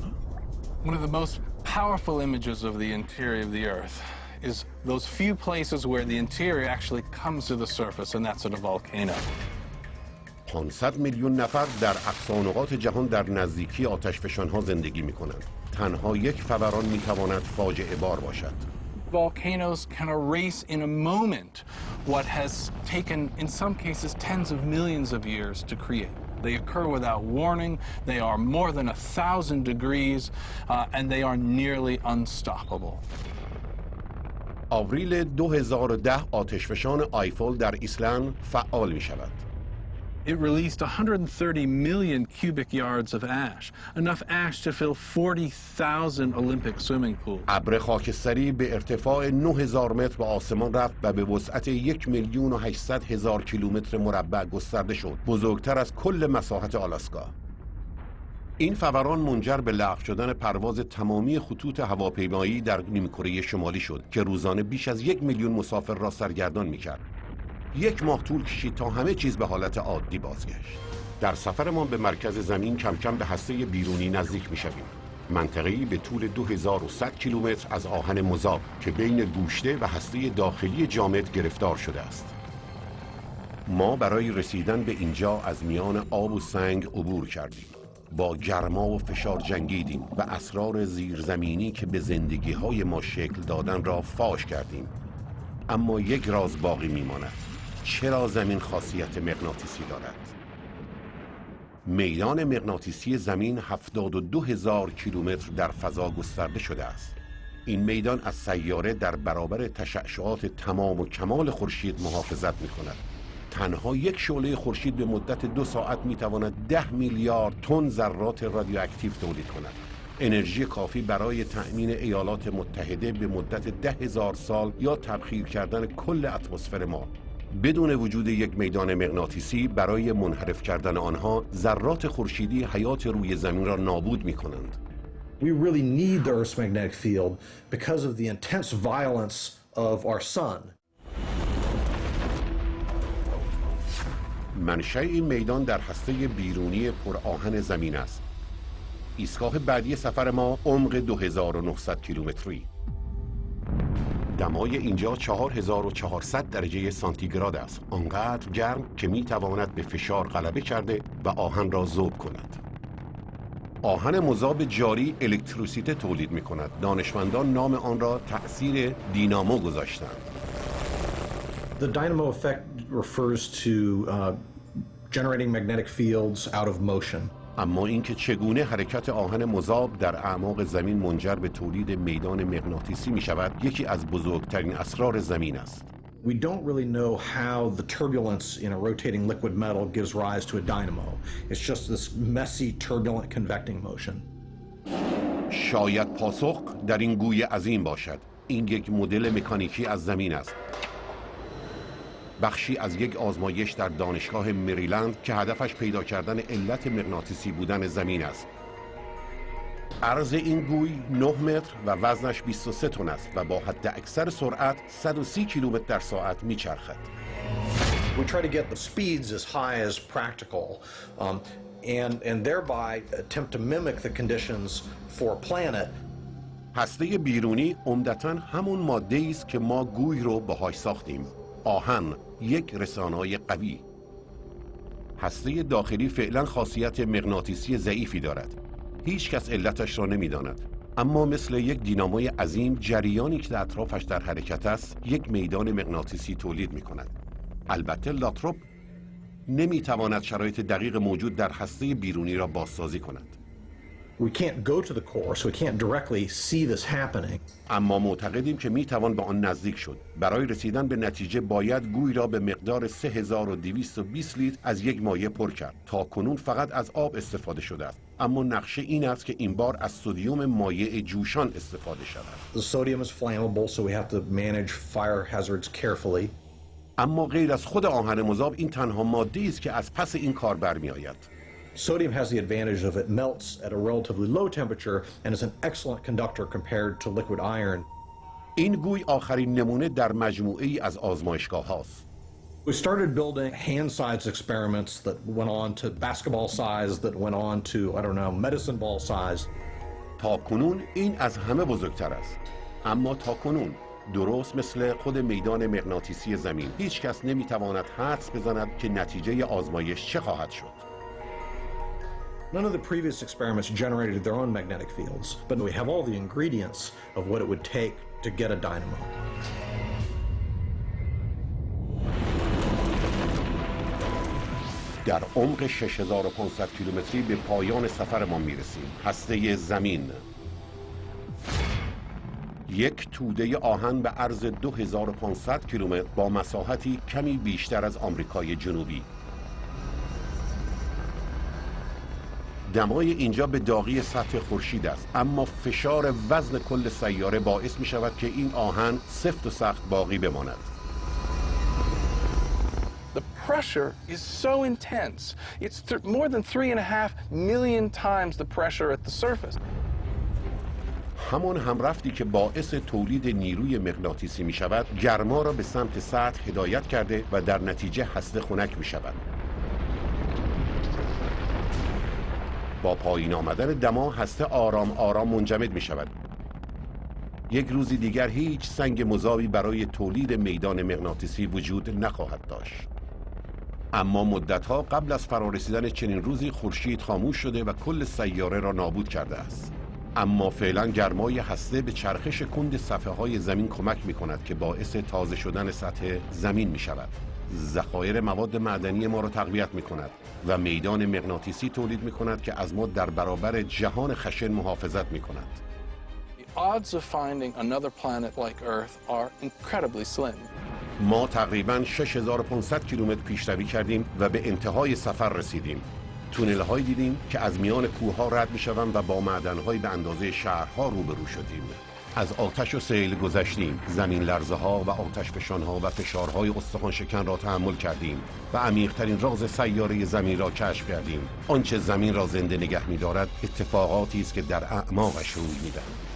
One of the most powerful images of the interior of the Earth is those few places where the interior actually comes to the surface, and that's at a volcano. 500 میلیون نفر در اقصا نقاط جهان در نزدیکی آتشفشان‌ها زندگی می‌کنند. تنها یک فوران می‌تواند فاجعه بار باشد. Volcanoes can erase in a moment what has taken, in some cases, tens of millions of years to create. They occur without warning, they are more than 1,000 degrees, and they are nearly unstoppable. آوریل 2010 آتشفشان آیفل در ایسلند فعال می شود. It released 130 million cubic yards of ash, enough ash to fill 40,000 Olympic swimming pools. ابر خاکستری به ارتفاع 9000 متر به آسمان رفت و به وسعت 1,800,000 کیلومتر مربع گسترده شد، بزرگتر از کل مساحت آلاسکا. این فوران منجر به لغو شدن پرواز تمامی خطوط هواپیمایی در نیمکره شمالی شد که روزانه بیش از 1 میلیون مسافر را سرگردان می‌کرد. 1 ماه طول کشید تا همه چیز به حالت عادی بازگشت. در سفرمان به مرکز زمین کم کم به هسته بیرونی نزدیک می‌شویم. منطقه‌ای به طول 2100 کیلومتر از آهن مذاب که بین گوشته و هسته داخلی جامد گرفتار شده است. ما برای رسیدن به اینجا از میان آب و سنگ عبور کردیم. با گرما و فشار جنگیدیم و اسرار زیرزمینی که به زندگی‌های ما شکل دادن را فاش کردیم. اما یک راز باقی می‌ماند. چرا زمین خاصیت مغناطیسی دارد؟ میدان مغناطیسی زمین 72,000 کیلومتر در فضا گسترده شده است. این میدان از سیاره در برابر تشعشعات تمام و کمال خورشید محافظت می‌کند. تنها یک شعله خورشید به مدت 2 ساعت می‌تواند 10 میلیارد تن ذرات رادیواکتیو تولید کند. انرژی کافی برای تأمین ایالات متحده به مدت 10,000 سال یا تبخیر کردن کل اتمسفر ما. بدون وجود یک میدان مغناطیسی برای منحرف کردن آنها ذرات خورشیدی حیات روی زمین را نابود می‌کنند. We really need the Earth's magnetic field because of the intense violence of our sun. منشأ این میدان در هسته بیرونی پر آهن زمین است. ایستگاه بعدی سفر ما عمق 2900 کیلومتری. دمای اینجا 4400 درجه سانتیگراد است. آنقدر گرم که می تواند به فشار غلبه کرده و آهن را ذوب کند. آهن مذاب جاری الکتریسیته تولید می کند. دانشمندان نام آن را تأثیر دینامو گذاشتند. The dynamo effect refers to generating magnetic fields out of motion. اما اینکه چگونه حرکت آهن مذاب در اعماق زمین منجر به تولید میدان مغناطیسی می شود، یکی از بزرگترین اسرار زمین است. We don't really know how the turbulence in a rotating liquid metal gives rise to a dynamo. It's just this messy, turbulent convecting motion. شاید پاسخ در این گوی عظیم باشد. این یک مدل مکانیکی از زمین است. بخشی از یک آزمایش در دانشگاه مریلند که هدفش پیدا کردن علت مغناطیسی بودن زمین است. عرض این گوی 9 متر و وزنش 23 تن است و با حد اکثر سرعت 130 کیلومتر در ساعت میچرخد. We try to get the speeds as high as practical and thereby attempt to mimic the conditions for a planet. هسته بیرونی عمدتاً همون ماده‌ای است که ما گوی رو باهاش ساختیم. آهن، یک رسانه‌ای قوی. هسته داخلی فعلا خاصیت مغناطیسی ضعیفی دارد. هیچ کس علتش را نمی‌داند. اما مثل یک دیناموی عظیم، جریانی که در اطرافش در حرکت است، یک میدان مغناطیسی تولید می‌کند. البته لاتروپ نمی‌تواند شرایط دقیق موجود در هسته بیرونی را بازسازی کند. We can't go to the core, so we can't directly see this happening. اما معتقدیم که میتوان به آن نزدیک شد. برای رسیدن به نتیجه باید گوی را به مقدار 3220 لیتر از یک مایع پر کرد. تا کنون فقط از آب استفاده شده است. اما نقشه این است که این بار از سدیم مایع جوشان استفاده شود. The sodium is flammable, so we have to manage fire hazards carefully. اما غیر از خود آهن مذاب این تنها ماده‌ای است که از پس این کار برمی‌آید. Sodium has the advantage of it melts at a relatively low temperature and is an excellent conductor compared to liquid iron. این گوی آخرین نمونه در مجموعه‌ای از آزمایشگاه هاست. We started building hand-sized experiments that went on to basketball size, that went on to, I don't know, medicine ball size. تا کنون این از همه بزرگتر است. اما تا کنون درست مثل خود میدان مغناطیسی زمین هیچ کس نمیتواند حدس بزند که نتیجه آزمایش چه خواهد شد. None of the previous experiments generated their own magnetic fields, but we have all the ingredients of what it would take to get a dynamo. در عمق 6500 کیلومتری به پایان سفر ما میرسیم. هسته زمین. یک توده آهن به عرض 2500 کیلومتر با مساحتی کمی بیشتر از آمریکای جنوبی. دمای اینجا به داغی سطح خورشید است، اما فشار وزن کل سیاره باعث می شود که این آهن سفت و سخت باقی بماند. The pressure is so intense. It's more than 3.5 million times the pressure at the surface. همون همرفتی که باعث تولید نیروی مغناطیسی می شود، گرما را به سمت سطح هدایت کرده و در نتیجه هسته خنک می شود. با پایین آمدن دما هسته آرام آرام منجمد می شود. یک روزی دیگر هیچ سنگ مذابی برای تولید میدان مغناطیسی وجود نخواهد داشت. اما مدتها قبل از فرارسیدن چنین روزی خورشید خاموش شده و کل سیاره را نابود کرده است. اما فعلا گرمای هسته به چرخش کند صفحه های زمین کمک می کند که باعث تازه شدن سطح زمین می شود. ذخایر مواد معدنی ما را تقویت می کند و میدان مغناطیسی تولید می کند که از ما در برابر جهان خشن محافظت می کند. The odds of finding another planet like Earth are incredibly slim. ما تقریباً 6500 کیلومتر پیشروی کردیم و به انتهای سفر رسیدیم. تونل هایی دیدیم که از میان کوه ها رد می شوند و با معدن های به اندازه شهرها روبرو شدیم. از آتش و سیل گذشتیم، زمین لرزه ها و آتش فشان ها و فشارهای استخوان شکن را تحمل کردیم و عمیق‌ترین راز سیاره زمین را کشف کردیم. آنچه زمین را زنده نگه می‌دارد اتفاقاتی است که در اعماقش روی می‌دهد.